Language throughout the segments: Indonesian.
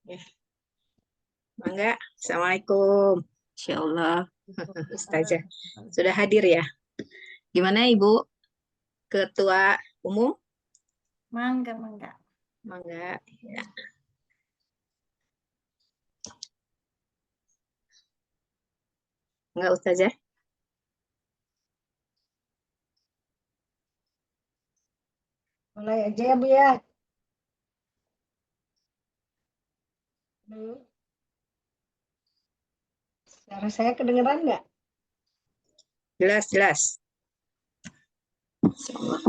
Ya, Mangga. Assalamualaikum. Insya Allah, Ustazah sudah hadir ya. Gimana Ibu Ketua Umum? Mangga, mangga. Mangga. Ya. Enggak Ustazah? Mulai aja ya Bu ya. Suara saya kedengeran nggak? Jelas, jelas. Insya Allah.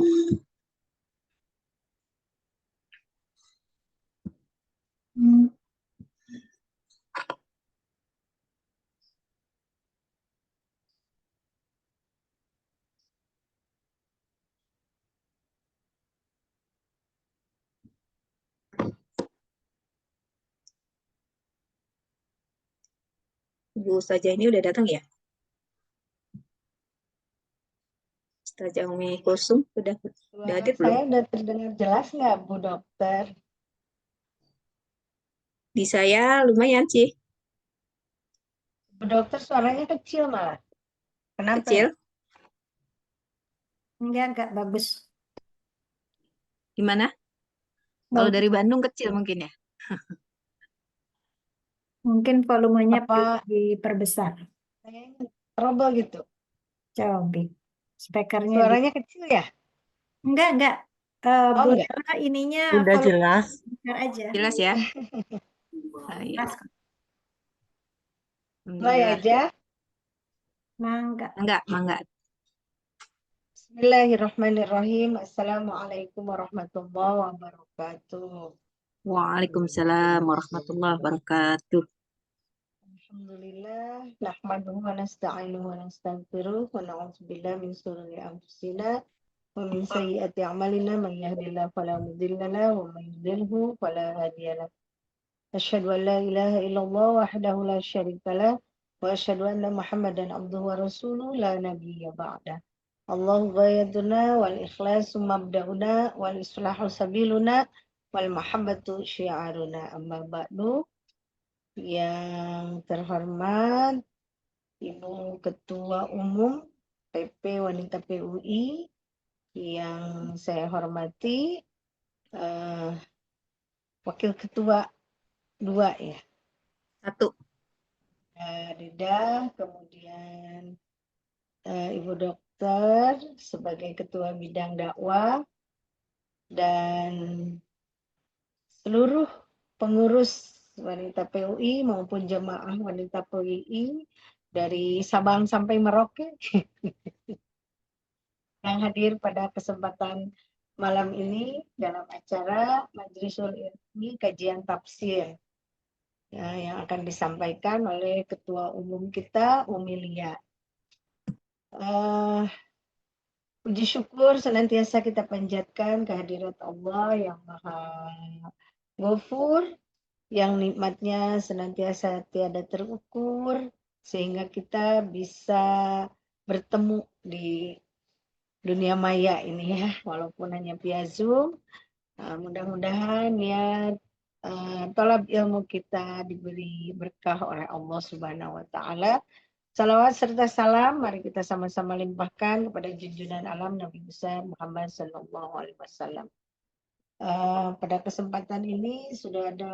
Ibu Ustazah ini udah datang ya? Ustazah Umi Kulsum udah Suara hadir belum? saya udah terdengar jelas nggak Bu Dokter? Di saya lumayan sih, Bu Dokter suaranya kecil malah. Kenapa? kecil. Enggak bagus. Gimana? Kalau dari Bandung kecil mungkin ya? Mungkin volumenya Apa diperbesar. kayaknya trouble gitu? Coba speakernya Suaranya kecil ya? enggak. Oh enggak. Karena ininya Udah volume jelas. besar aja. Jelas ya? Iya. Pas. Mulai Alhamdulillah. aja. Mangga. Mangga. Bismillahirrahmanirrahim. Assalamualaikum warahmatullahi wabarakatuh. Waalaikumsalam warahmatullahi wabarakatuh. Alhamdulillah, nahmaduhu wa nasta'inuhu wa nastaghfiruh wa na'udzubillahi min shururi anfusina wa min sayyiati a'malina man yahdihillahu fala mudilla lahu wa man yudlilhu fala hadiya lahu. Asyhadu an la ilaha illallah wahdahu la syarika lah wa asyhadu anna Muhammadan abduhu wa rasuluhu la nabiyya ba'da. Allahu ghayatuna wal ikhlasu mabda'una wal islahu sabiluna wal mahabbatu syiaruna amma ba'du. Yang terhormat Ibu Ketua Umum PP Wanita PUI, yang saya hormati Wakil Ketua 2 ya. 1. Rida, kemudian Ibu Dokter sebagai Ketua Bidang Dakwah, dan seluruh pengurus wanita PUI maupun jemaah wanita PUI dari Sabang sampai Merauke yang hadir pada kesempatan malam ini dalam acara Majlisul Ilmi Kajian Tafsir ya, yang akan disampaikan oleh Ketua Umum kita, Umi Lia. Puji syukur senantiasa kita panjatkan kehadirat Allah yang Maha Ghafur, yang nikmatnya senantiasa tiada terukur, sehingga kita bisa bertemu di dunia maya ini ya, walaupun hanya via Zoom. Mudah-mudahan niat tolab ilmu kita diberi berkah oleh Allah Subhanahu wa Ta'ala. Salawat serta salam mari kita sama-sama limpahkan kepada junjungan alam Nabi besar Muhammad Sallallahu Alaihi Wasallam. Pada kesempatan ini sudah ada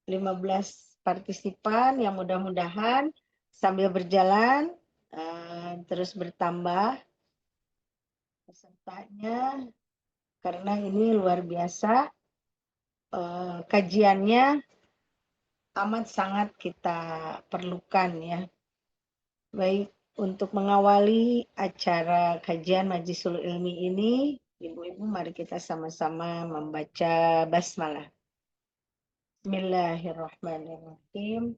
15 partisipan yang mudah-mudahan sambil berjalan terus bertambah pesertanya, karena ini luar biasa. Kajiannya amat sangat kita perlukan ya. Baik, untuk mengawali acara kajian Majlisul Ilmi ini, ibu-ibu mari kita sama-sama membaca basmalah. Bismillahirrahmanirrahim.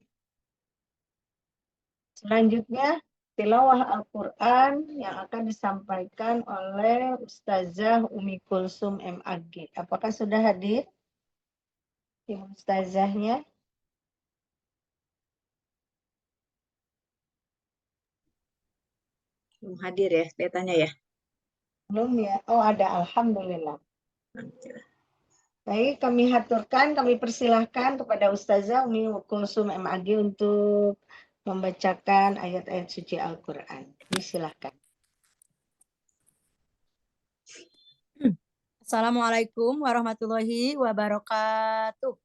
Selanjutnya tilawah Al-Quran yang akan disampaikan oleh Ustazah Umi Kulsum MAG. Apakah sudah hadir Ibu Ustazahnya? Belum hadir ya kelihatannya ya? Belum ya? Oh ada, Alhamdulillah. Baik, kami haturkan, kami persilahkan kepada Ustazah Umi Kulsum MAG untuk membacakan ayat-ayat suci Al-Quran. Disilahkan. Assalamualaikum warahmatullahi wabarakatuh.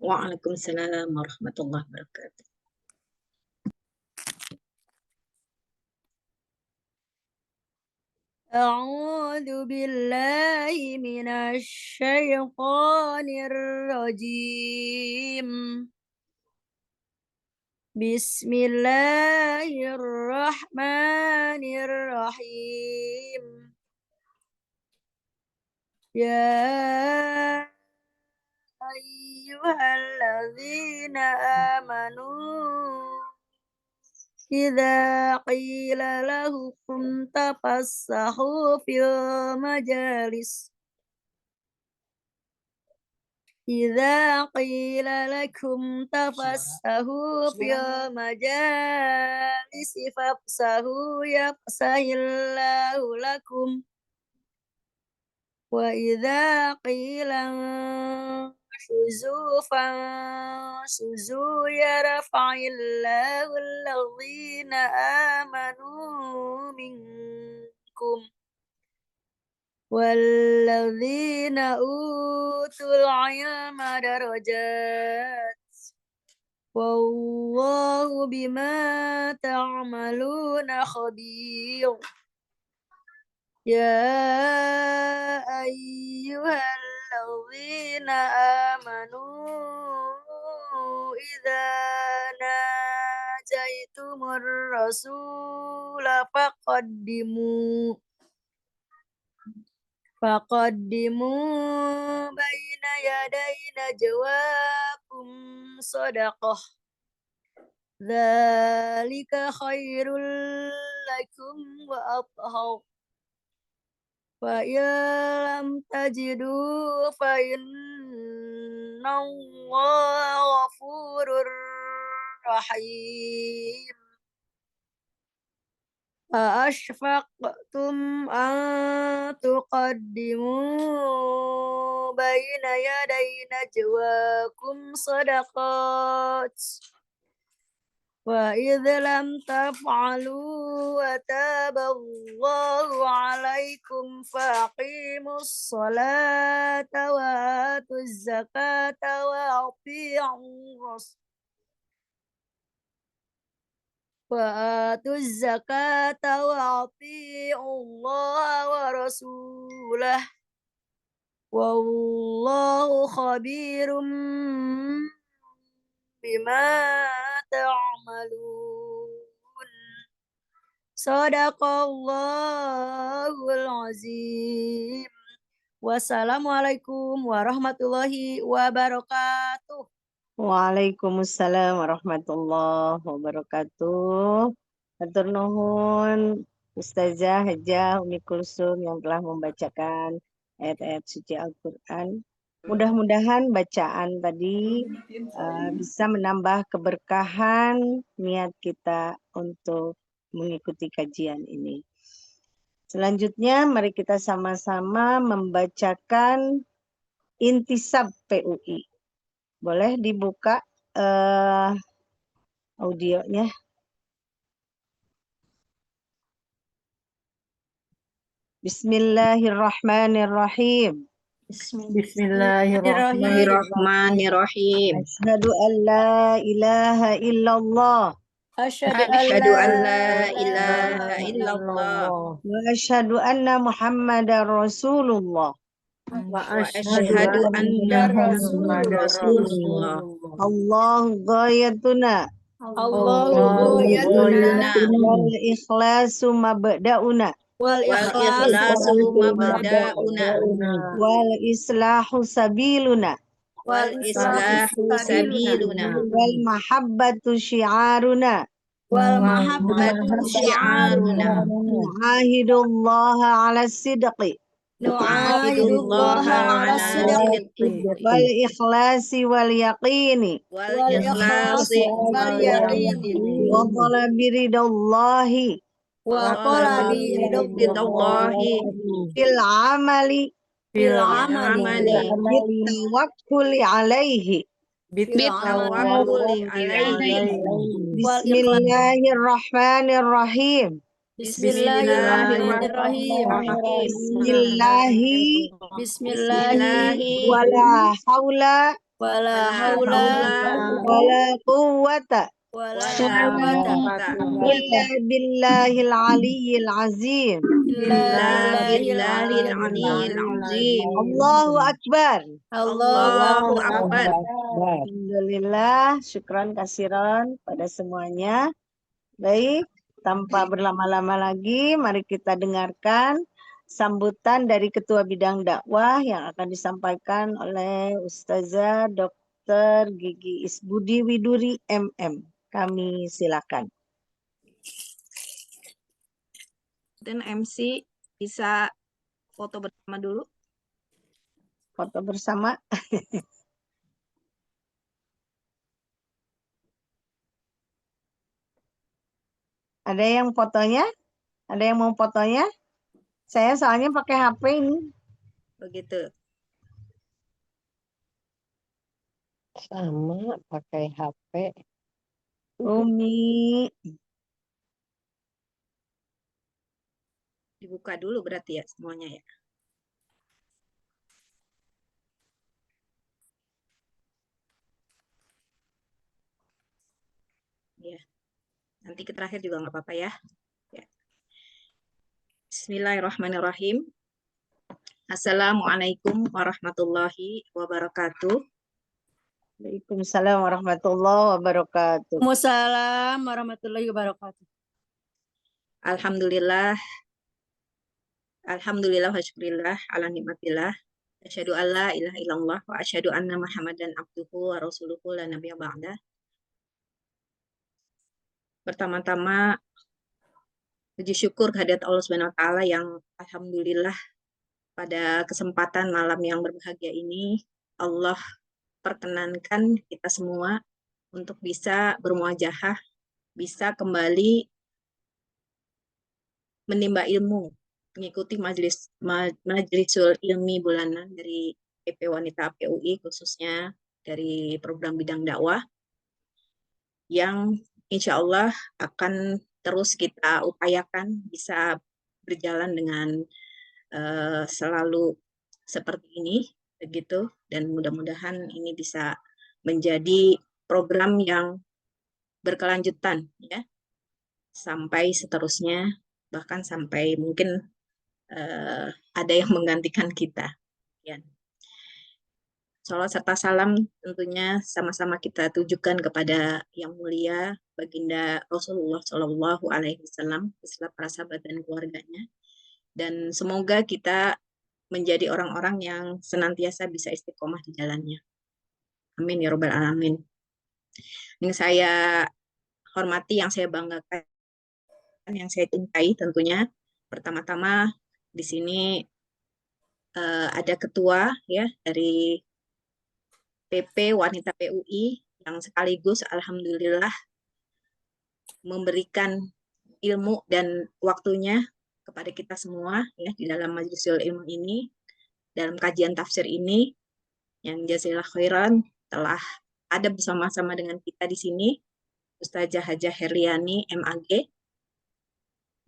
Waalaikumsalam warahmatullahi wabarakatuh. A'udzu billahi minasy syaithanir rajim. Bismillahirrahmanirrahim. Ya ayyuhalladzina amanu idza qila lahukum tafassahu fil majalis idza qila lakum tafassahu fil majalis fafsahu yafsahillahu lakum wa idza qila suzu yarfa'illahu alladhina amanu minkum walladzina utul ilma darajat wallahu bima ta'maluna khabir. Ya ayyuhalladzina amanu idza najaitumur rasula faqaddimu baina yaday najwakum shadaqah dzalika khairul lakum wa athhar wa illam tajidu fa innallaha ghafurur rahim. Ashfaqtum an tuqaddimu baina yaday najwakum sadaqat wa idh lam taf'alu wa taballahu alaikum faqimus salata wa atuz zakata wa atuz zakata wa ati'u Allah wa rasulah wallahu khabirum bima ta'malun. Shadaqallahul azim. Wassalamualaikum warahmatullahi wabarakatuh. Waalaikumsalam warahmatullahi wabarakatuh. Hatur nuhun Ustazah Hajah Umi Kulsum yang telah membacakan ayat-ayat suci Al-Quran. Mudah-mudahan bacaan tadi bisa menambah keberkahan niat kita untuk mengikuti kajian ini. Selanjutnya mari kita sama-sama membacakan intisab PUI. Boleh dibuka audionya. Bismillahirrahmanirrahim. Bismillahirrahmanirrahim. Asyhadu an la ilaha illallah. Asyhadu an la ilaha illallah. Wa asyhadu anna Muhammadar Rasulullah. Wa asyhadu anna Muhammadar Rasulullah. Allahu ghayatuna. Allahu ghayatuna Wal ikhlasu mabda'una. wal ikhlasu mabda'una Wal islahu sabiluna. wal islahu sabiluna Wal mahabbatu syiaruna. wal mahabbatu syiaruna Nu'ahidullaha ala sidqi. nu'ahidullaha ala sidqi Wal ikhlasi wal yaqini. wal ikhlasi wal yaqini Wa talabi ridallahi. wa qalabi bidallahi Fil amali. fil amali amali bitawakkuli alaihi. bitawakkuli alaihi. Bismillahirrahmanirrahim. Bismillahirrahmanirrahim. Bismillahi Bismillahi wala haula wala Wala haula haula wala quwwata wala wala quwwata quwwata illa billahil aliyyil azim. illa illa billahil billahil aliyyil aliyyil azim. Allahu akbar. Allahu akbar. Alhamdulillah, syukran kasiran pada semuanya. Baik, tanpa berlama-lama lagi, mari kita dengarkan sambutan dari Ketua Bidang Dakwah yang akan disampaikan oleh Ustazah Dr. Gigi Isbudi Widuri MM. Kami silakan. Dan MC bisa foto bersama dulu. Foto bersama. Ada yang fotonya? Ada yang mau fotonya? Saya soalnya pakai HP ini. Begitu. Sama pakai HP. Umi. Dibuka dulu berarti ya semuanya ya. Ya. Nanti ke terakhir juga nggak apa-apa ya. Ya. Bismillahirrahmanirrahim. Assalamualaikum warahmatullahi wabarakatuh. Waalaikumsalam warahmatullahi wabarakatuh. Waalaikumsalam warahmatullahi wabarakatuh. Alhamdulillah. Alhamdulillah wa syukurillah ala nikmatillah. Asyhadu an la ilaha illallah wa asyhadu anna Muhammadan abduhu wa rasuluhu la nabiyya ba'da. Pertama-tama puji syukur kehadirat Allah Subhanahu wa taala yang alhamdulillah pada kesempatan malam yang berbahagia ini Allah perkenankan kita semua untuk bisa bermuajahah, bisa kembali menimba ilmu, mengikuti Majlisul Ilmi bulanan dari PP Wanita PUI, khususnya dari program bidang dakwah, yang insya Allah akan terus kita upayakan bisa berjalan dengan selalu seperti ini, begitu, dan mudah-mudahan ini bisa menjadi program yang berkelanjutan ya sampai seterusnya, bahkan sampai mungkin ada yang menggantikan kita ya. Salawat serta salam tentunya sama-sama kita tujukan kepada yang mulia Baginda Rasulullah Shallallahu Alaihi Wasallam beserta para sahabat dan keluarganya, dan semoga kita menjadi orang-orang yang senantiasa bisa istiqomah di jalannya. Amin ya robbal alamin. Yang saya hormati, yang saya banggakan, yang saya cintai tentunya pertama-tama di sini ada ketua ya dari PP Wanita PUI yang sekaligus alhamdulillah memberikan ilmu dan waktunya kepada kita semua ya di dalam Majlisul Ilmu ini, dalam kajian tafsir ini, yang jazakallahu khairan telah ada bersama-sama dengan kita di sini Ustazah Hajah Herliani MAG,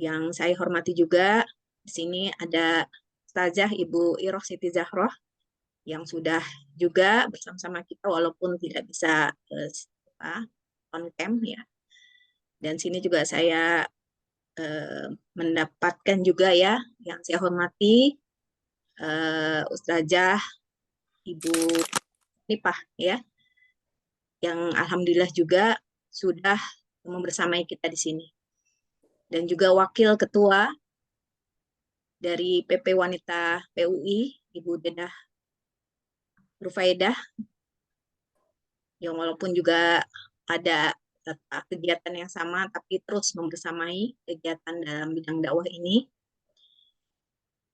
yang saya hormati juga. Di sini ada Ustazah Ibu Iroh Siti Zahroh yang sudah juga bersama-sama kita walaupun tidak bisa on cam ya. Dan sini juga saya mendapatkan juga ya yang saya hormati Ustazah Ibu Nipah ya, yang alhamdulillah juga sudah membersamai kita di sini, dan juga wakil ketua dari PP Wanita PUI Ibu Dedah Rufaidah, yang walaupun juga ada kegiatan yang sama tapi terus membersamai kegiatan dalam bidang dakwah ini,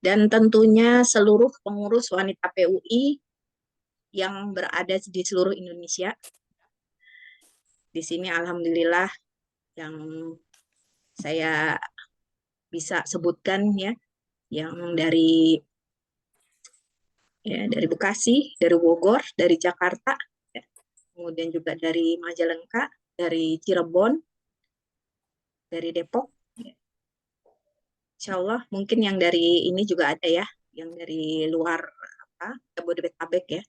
dan tentunya seluruh pengurus wanita PUI yang berada di seluruh Indonesia. Di sini alhamdulillah yang saya bisa sebutkan ya, yang dari ya, dari Bekasi, dari Bogor, dari Jakarta, ya, kemudian juga dari Majalengka, dari Cirebon, dari Depok. Ya. Insya Allah mungkin yang dari ini juga ada ya, yang dari luar Jabodetabek ya.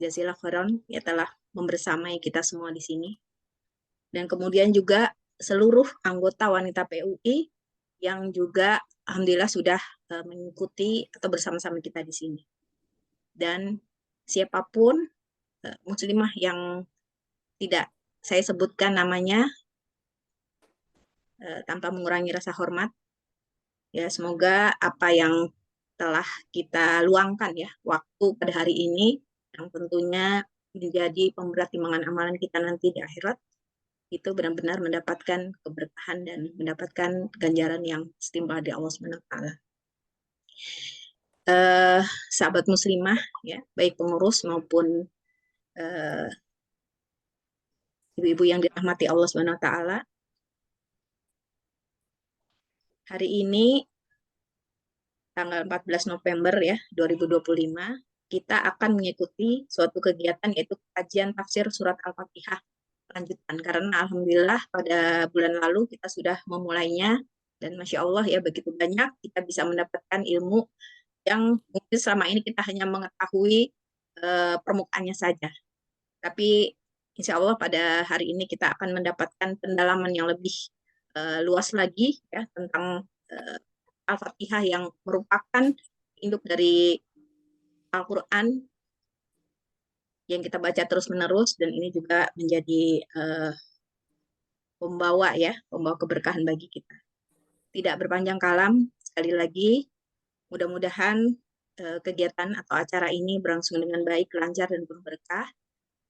Jazakallahu khairan ya telah membersamai kita semua di sini. Dan kemudian juga seluruh anggota wanita PUI yang juga alhamdulillah sudah mengikuti atau bersama-sama kita di sini. Dan siapapun muslimah yang tidak saya sebutkan namanya tanpa mengurangi rasa hormat, ya semoga apa yang telah kita luangkan ya waktu pada hari ini yang tentunya menjadi pemberat timbangan amalan kita nanti di akhirat itu benar-benar mendapatkan keberkahan dan mendapatkan ganjaran yang setimpal di Allah SWT. Sahabat muslimah ya, baik pengurus maupun ibu-ibu yang dirahmati Allah SWT, hari ini tanggal 14 November ya 2025 kita akan mengikuti suatu kegiatan yaitu kajian tafsir surat Al-Fatihah lanjutan, karena alhamdulillah pada bulan lalu kita sudah memulainya dan Masya Allah ya begitu banyak kita bisa mendapatkan ilmu yang mungkin selama ini kita hanya mengetahui permukaannya saja, tapi Insya Allah pada hari ini kita akan mendapatkan pendalaman yang lebih luas lagi ya tentang Al-Fatihah yang merupakan induk dari Al-Quran yang kita baca terus-menerus, dan ini juga menjadi pembawa keberkahan bagi kita. Tidak berpanjang kalam, sekali lagi mudah-mudahan kegiatan atau acara ini berlangsung dengan baik, lancar, dan penuh berkah,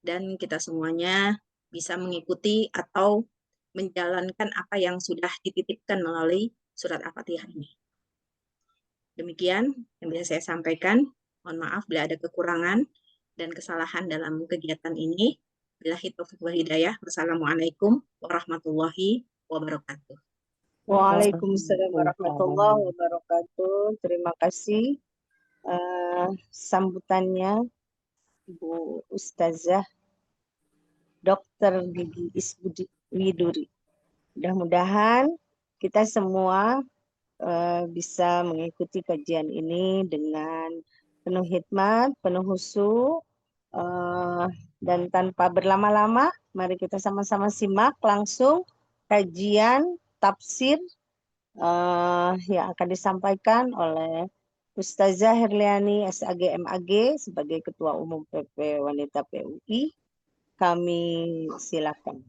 dan kita semuanya bisa mengikuti atau menjalankan apa yang sudah dititipkan melalui surat Al-Fatihah ini. Demikian yang bisa saya sampaikan. Mohon maaf bila ada kekurangan dan kesalahan dalam kegiatan ini. Billahi taufiq wal hidayah. Wassalamualaikum warahmatullahi wabarakatuh. Waalaikumsalam warahmatullahi wabarakatuh. Terima kasih sambutannya Bu Ustazah Dr. Gigi Iswiduri. Mudah-mudahan kita semua bisa mengikuti kajian ini dengan penuh hikmat, penuh khusyuk, dan tanpa berlama-lama, mari kita sama-sama simak langsung kajian tafsir yang akan disampaikan oleh Ustazah Herliani SAG MAG sebagai Ketua Umum PP Wanita PUI. Kami silakan.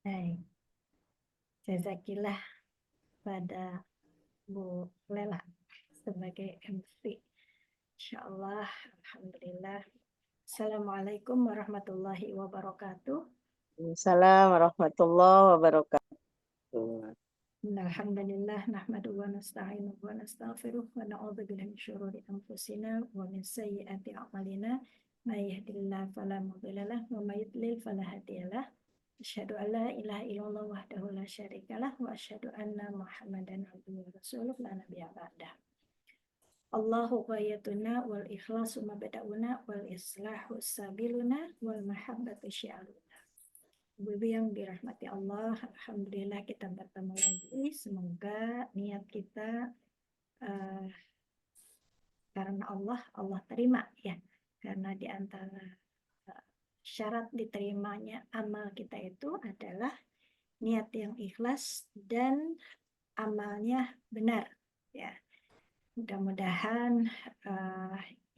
Baik. Jazakillah pada Bu Lela sebagai MC. Insyaallah, alhamdulillah. Assalamualaikum warahmatullahi wabarakatuh. Assalamualaikum warahmatullahi wabarakatuh. Alhamdulillah nahmaduhu wa nasta'inuhu wa nastaghfiruh wa na'udzu billahi min syururi anfusina wa min sayyiati a'malina. May yahdihillahu fala mudilla lahu wa may yudlil fala hadiyalah. Asyhadu an la ilaha illallah wahdahu la syarikalah wa asyhadu anna Muhammadan abduhu wa rasuluh la nabiyya ba'dah. Allahu ghayatuna wal ikhlasu mabda'una wal islahu sabiluna wal mahabbatu syi'aruna. Ibu-ibu yang dirahmati Allah, alhamdulillah kita bertemu lagi. Semoga niat kita karena Allah terima ya. Karena di antara syarat diterimanya amal kita itu adalah niat yang ikhlas dan amalnya benar ya. Mudah-mudahan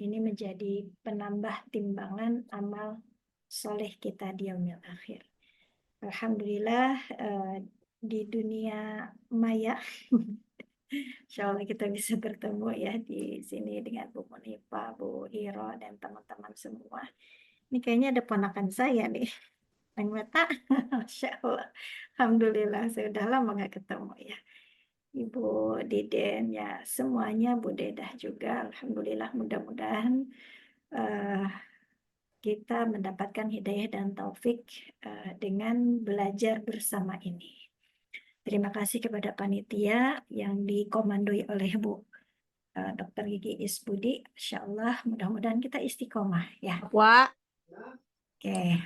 ini menjadi penambah timbangan amal soleh kita di yaumil akhir. Alhamdulillah di dunia maya insya Allah kita bisa bertemu ya di sini dengan Bu Munifa, Bu Iro, dan teman-teman semua. Ini kayaknya ada ponakan saya nih, Neng Meta. Masya Allah. Alhamdulillah, saya udah lama gak ketemu ya. Ibu Diden ya, semuanya, Bu Dedah juga. Alhamdulillah, mudah-mudahan kita mendapatkan hidayah dan taufik dengan belajar bersama ini. Terima kasih kepada panitia yang dikomandoi oleh Bu Dr. Gigi Isbudi. Insya Allah mudah-mudahan kita istiqomah ya. Wa. Oke.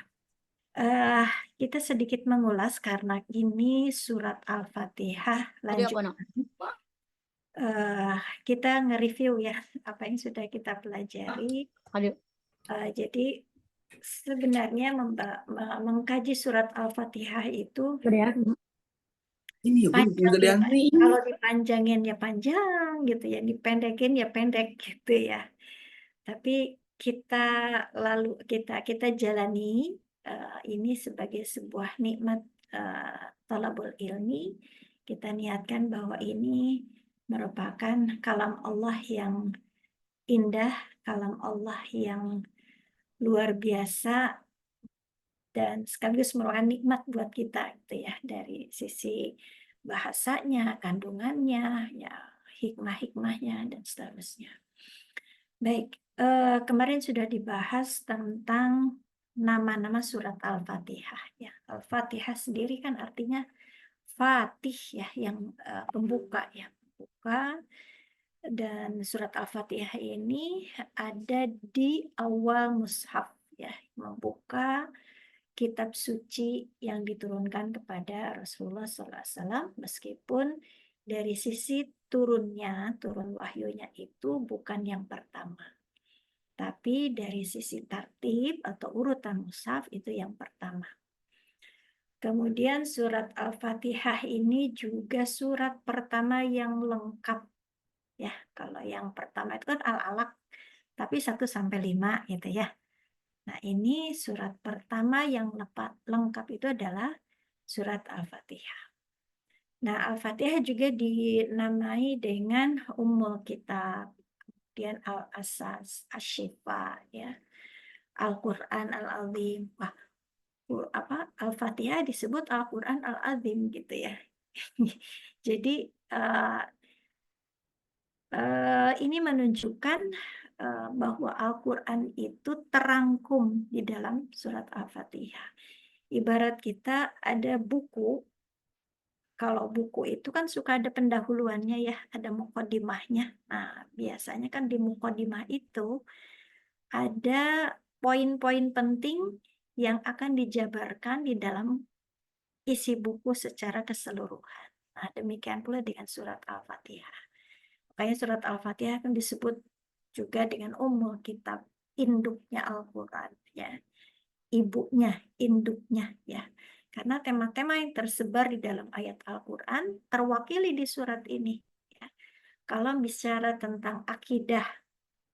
Kita sedikit mengulas karena ini surat Al-Fatihah Tadi apa, lanjutan. Nak? Kita nge-review ya apa yang sudah kita pelajari. Aduh. Jadi sebenarnya mengkaji surat Al-Fatihah itu Ini ya Bu, panjang udah ya, Pak. diantri. Kalau dipanjangin ya panjang gitu ya, dipendekin ya pendek gitu ya. Tapi kita jalani ini sebagai sebuah nikmat talabul ilmi. Kita niatkan bahwa ini merupakan kalam Allah yang indah, kalam Allah yang luar biasa dan sekaligus merupakan nikmat buat kita gitu ya, dari sisi bahasanya, kandungannya, ya hikmah-hikmahnya dan seterusnya. Baik, kemarin sudah dibahas tentang nama-nama surat Al-Fatihah ya. Al-Fatihah sendiri kan artinya Fatih ya, yang pembuka ya, pembuka. Dan surat Al-Fatihah ini ada di awal mushaf ya, membuka kitab suci yang diturunkan kepada Rasulullah SAW, meskipun dari sisi turun wahyunya itu bukan yang pertama, tapi dari sisi tartib atau urutan mushaf itu yang pertama. Kemudian surat Al-Fatihah ini juga surat pertama yang lengkap ya. Kalau yang pertama itu kan Al-Alaq, tapi 1-5 gitu ya. Nah, ini surat pertama yang lengkap itu adalah surat Al-Fatihah. Nah, Al-Fatihah juga dinamai dengan Ummul Kitab, kemudian Al-Asas, Asy-Syifa, ya, Al-Quran Al-Azim. Wah, Al-Fatihah disebut Al-Quran Al-Azim gitu ya. Jadi ini menunjukkan bahwa Al-Quran itu terangkum di dalam surat Al-Fatihah. Ibarat kita ada buku, kalau buku itu kan suka ada pendahuluannya ya, ada muqaddimahnya. Nah, biasanya kan di muqaddimah itu ada poin-poin penting yang akan dijabarkan di dalam isi buku secara keseluruhan. Nah, demikian pula dengan surat Al-Fatihah. Makanya surat Al-Fatihah kan disebut juga dengan Ummul Kitab, induknya Al-Quran ya, ibunya, induknya ya. Karena tema-tema yang tersebar di dalam ayat Al-Quran terwakili di surat ini ya. Kalau bicara tentang akidah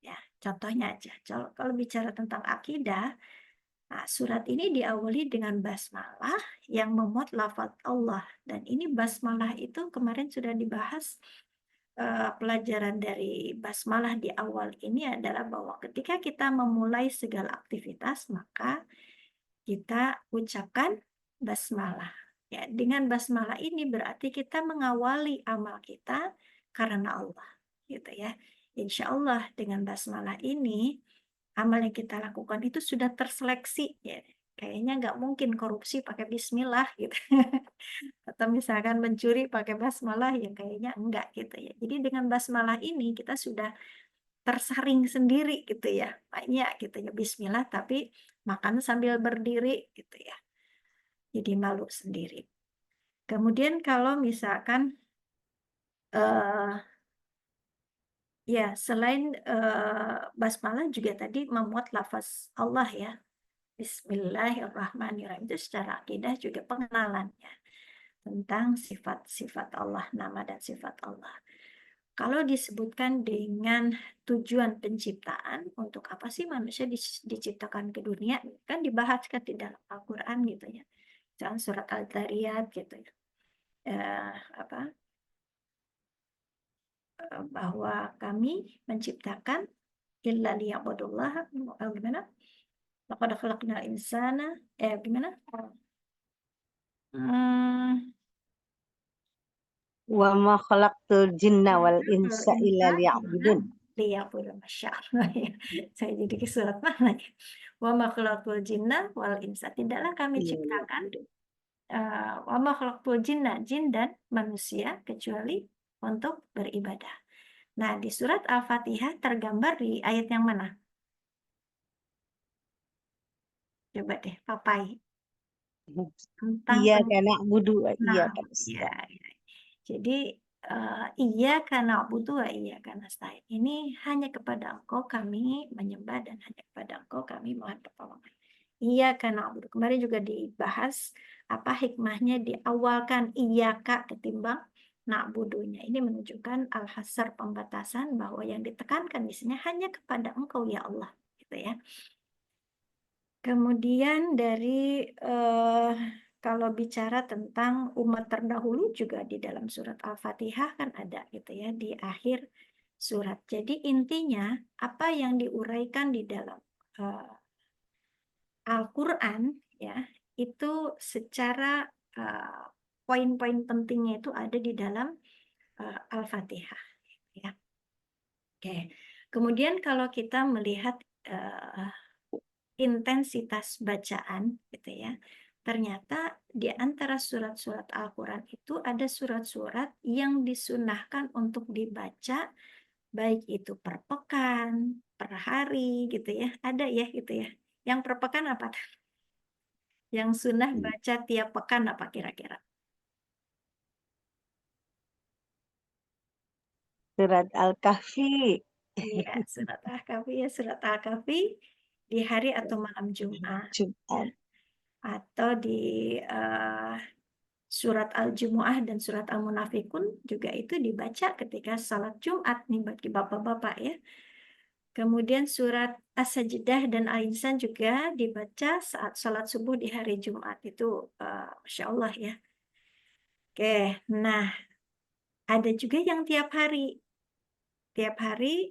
ya, contohnya aja, kalau bicara tentang akidah, nah, surat ini diawali dengan basmalah yang memuat lafaz Allah, dan ini basmalah itu kemarin sudah dibahas. Pelajaran dari basmalah di awal ini adalah bahwa ketika kita memulai segala aktivitas, maka kita ucapkan basmalah. Ya, dengan basmalah ini berarti kita mengawali amal kita karena Allah, gitu ya. Insya Allah dengan basmalah ini amal yang kita lakukan itu sudah terseleksi ya. Kayaknya nggak mungkin korupsi pakai bismillah gitu. Atau misalkan mencuri pakai basmalah ya kayaknya enggak gitu ya. Jadi dengan basmalah ini kita sudah tersaring sendiri gitu ya. Banyak gitu ya bismillah tapi makan sambil berdiri gitu ya. Jadi malu sendiri. Kemudian kalau misalkan ya selain basmalah juga tadi memuat lafaz Allah ya. Bismillahirrahmanirrahim itu secara akidah juga pengenalannya tentang sifat-sifat Allah, nama dan sifat Allah. Kalau disebutkan dengan tujuan penciptaan, untuk apa sih manusia diciptakan ke dunia, kan dibahas kan di dalam Al-Quran gitu ya. Misalnya surat Al-Dzariyat gitu ya. Bahwa kami menciptakan illa liya'budullah, gimana? Laqad khalaqnal insana, gimana? Wa ma khalaqtul jinna wal insa illa liya'budun. Liya'budun, Masya Allah ya. Saya jadi ke surat mana ya? Wa ma khalaqtul jinna wal insa. Tidaklah kami ciptakan wa ma khalaqtul jinna, jin dan manusia kecuali untuk beribadah. Nah, di surat Al-Fatihah tergambar di ayat yang mana? Coba deh, Papai. Tentang Iya karena budu, iya nah, kan. iya, iya. Jadi iya karena butuh, iya karena nasta'in. Ini hanya kepada Engkau kami menyembah dan hanya kepada Engkau kami mohon pertolongan. Iya karena butuh. Kemarin juga dibahas apa hikmahnya diawalkan iya kak ketimbang na'budunya. Ini menunjukkan al-hasar pembatasan bahwa yang ditekankan di sini hanya kepada Engkau ya Allah, gitu ya. Kemudian dari kalau bicara tentang umat terdahulu juga di dalam surat Al-Fatihah kan ada gitu ya di akhir surat. Jadi intinya apa yang diuraikan di dalam Al-Quran ya itu secara poin-poin pentingnya itu ada di dalam Al-Fatihah ya. Oke. Kemudian kalau kita melihat intensitas bacaan gitu ya. Ternyata di antara surat-surat Al-Quran itu ada surat-surat yang disunahkan untuk dibaca baik itu per pekan, per hari gitu ya. Ada ya gitu ya. Yang per pekan apa? Yang sunnah baca tiap pekan apa kira-kira? Surat Al-Kahfi. Iya, surat Al-Kahfi ya, surat Al-Kahfi di hari atau malam Jumat. Jumat. Atau di surat Al-Jumu'ah dan surat Al-Munafikun juga itu dibaca ketika salat Jumat nih bagi bapak-bapak ya. Kemudian surat As-Sajdah dan Al-Insan juga dibaca saat salat subuh di hari Jumat itu Masya Allah ya. Oke, nah ada juga yang tiap hari. Tiap hari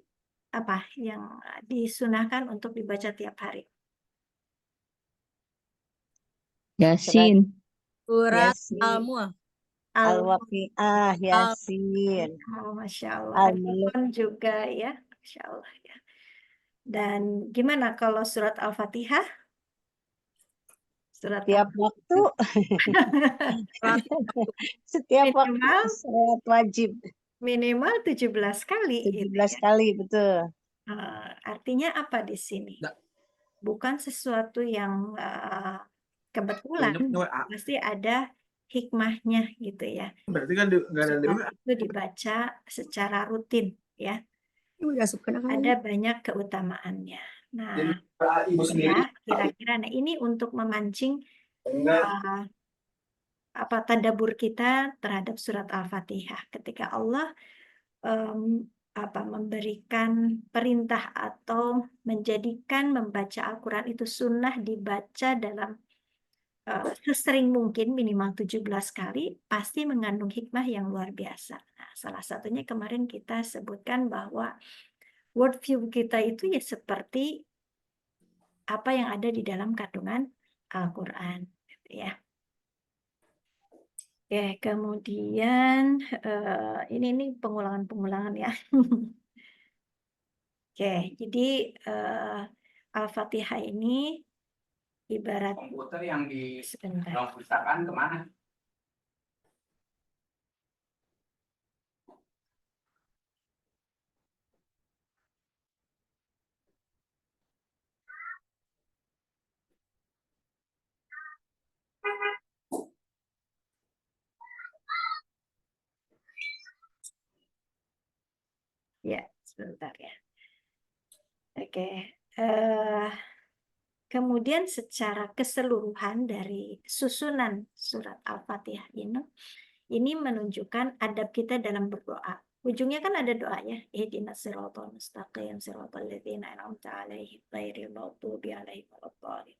apa yang disunahkan untuk dibaca tiap hari? Yasin. Surat Surat Yasin. Al-Mu'ah. Al-Waqi'ah, Yasin. Oh, Masya Allah. Al-Mulk. Al-Mulk juga ya. Masya Allah ya. Dan gimana kalau surat Al-Fatihah? Surat Setiap waktu, setiap waktu minimal salat wajib. minimal 17 kali gitu 17 ya. kali, betul. Artinya apa di sini? Bukan sesuatu yang kebetulan, pasti ada hikmahnya gitu ya. Berarti kan nggak ada Surat itu dibaca secara rutin ya. Ada banyak keutamaannya. Nah, ibu sendiri. ya kira-kira nah ini untuk memancing apa tadabbur kita terhadap surat Al-Fatihah ketika Allah memberikan perintah atau menjadikan membaca Al-Quran itu sunnah dibaca dalam sesering mungkin minimal 17 kali pasti mengandung hikmah yang luar biasa. Nah, salah satunya kemarin kita sebutkan bahwa worldview kita itu ya seperti apa yang ada di dalam kandungan Al-Quran gitu ya. Oke, kemudian ini pengulangan-pengulangan ya. Oke, jadi Al-Fatihah ini ibarat Komputer yang di sebentar. ruang perpustakaan kemana? Ya, sebentar ya. Oke. Kemudian secara keseluruhan dari susunan surat Al-Fatihah ini menunjukkan adab kita dalam berdoa. Ujungnya kan ada doanya, ihdinas siratal mustaqim siratal ladzina an'amta 'alaihim ghairil maghdubi 'alaihim waladdallin.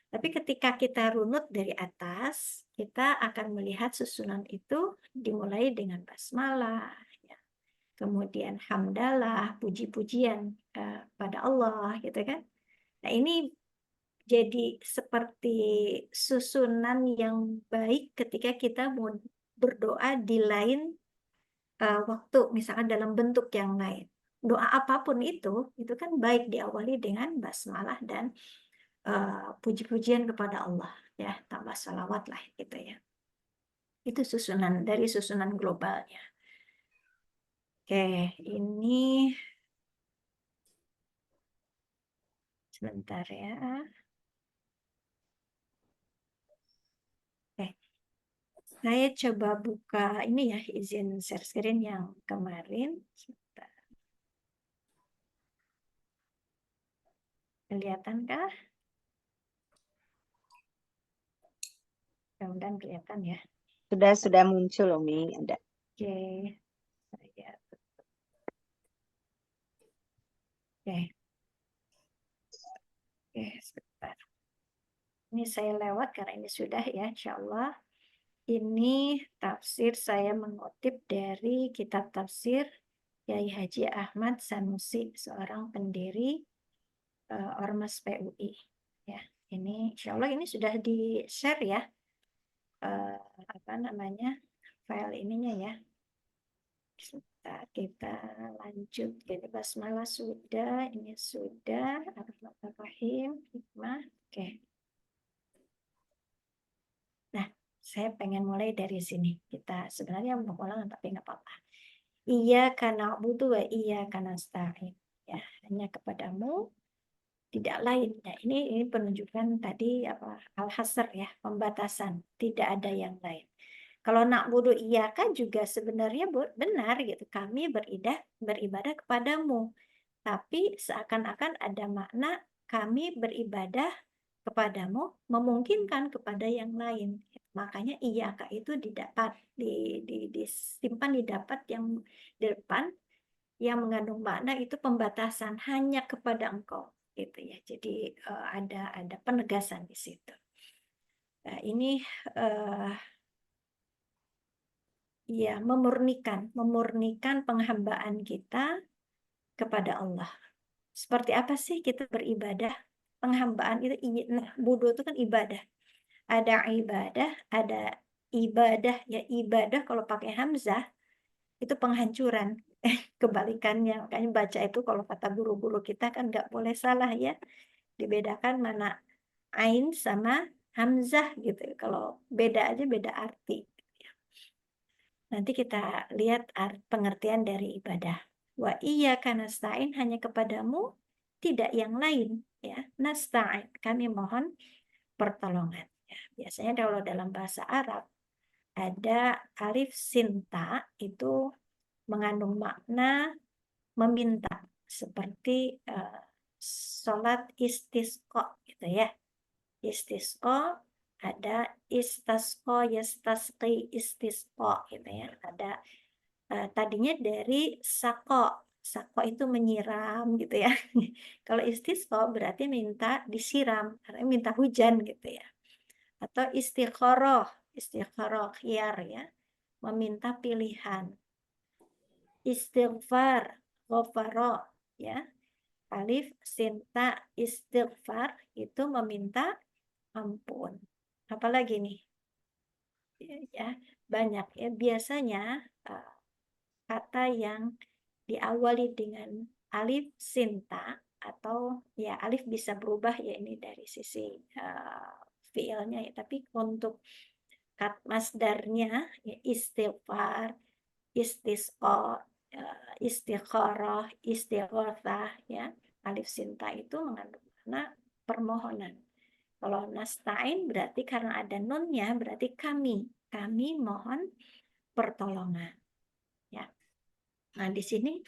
Tapi ketika kita runut dari atas, kita akan melihat susunan itu dimulai dengan basmalah, ya. Kemudian hamdalah, puji-pujian pada Allah, gitu kan? Nah ini jadi seperti susunan yang baik ketika kita mau berdoa di lain waktu, misalkan dalam bentuk yang lain. Doa apapun itu kan baik diawali dengan basmalah dan puji-pujian kepada Allah ya, tambah salawat lah gitu ya. Itu susunan dari susunan globalnya. Oke, ini sebentar ya. Oke, saya coba buka ini ya, izin share screen yang kemarin. Sebentar. Kelihatankah? Mudah-mudahan kelihatan ya. Sudah muncul Umi, ada. Oke, saya oke, sebentar. Ini saya lewat karena ini sudah ya, insya Allah. Ini tafsir saya mengutip dari kitab tafsir Yai Haji Ahmad Sanusi, seorang pendiri Ormas PUI. Ya, ini insya Allah ini sudah di-share ya, apa namanya, file ininya ya. Sebentar, kita lanjut. Jadi basmalah sudah, ini sudah, Ar-Rahman hikmah. Oke. Nah, saya pengen mulai dari sini. Kita sebenarnya mau ulang tapi nggak apa-apa. Iyyaka na'budu wa iyyaka nasta'in. Ya, hanya kepadamu, tidak lain. Nah, ini penunjukan tadi apa, al-hasr ya, pembatasan, tidak ada yang lain. Kalau na'budu iyyaka juga sebenarnya benar gitu. Kami beribadah kepadamu. Tapi seakan-akan ada makna kami beribadah kepadamu memungkinkan kepada yang lain. Makanya iyyaka itu disimpan didapat yang di depan yang mengandung makna itu pembatasan hanya kepada engkau gitu ya. Jadi ada penegasan di situ. Nah, ini ya memurnikan penghambaan kita kepada Allah. Seperti apa sih kita beribadah? Penghambaan itu, nah, budo itu kan ibadah. Ada ibadah ya, ibadah kalau pakai hamzah itu penghancuran. Kebalikannya, makanya baca itu kalau kata guru-guru kita kan nggak boleh salah ya. Dibedakan mana ain sama hamzah gitu. Kalau beda aja beda arti. Nanti kita lihat pengertian dari ibadah. Wa iyyaka nasta'in, hanya kepadamu, tidak yang lain ya. Nasta'in, kami mohon pertolongan. Ya, biasanya kalau dalam bahasa Arab ada alif sinta itu mengandung makna meminta, seperti sholat istisqa gitu ya. Istisqa ada istasqa, yastasqi, istisqa gitu ya. Ada tadinya dari sako. Sako itu menyiram gitu ya. Kalau istisqa berarti minta disiram, karena minta hujan gitu ya. Atau istikharah khiyar ya, meminta pilihan. Istighfar, ghafara ya. Alif sinta istighfar itu meminta ampun. Apalagi nih? Ya, banyak ya. Biasanya kata yang diawali dengan alif sinta atau ya alif bisa berubah ya, ini dari sisi fiilnya ya, tapi untuk masdarnya ya, istighfar, istisqa, istikharah, istighatsah ya. Alif sinta itu mengandung makna permohonan. Kalau nasta'in berarti karena ada nunnya, berarti kami mohon pertolongan ya. Nah, di sini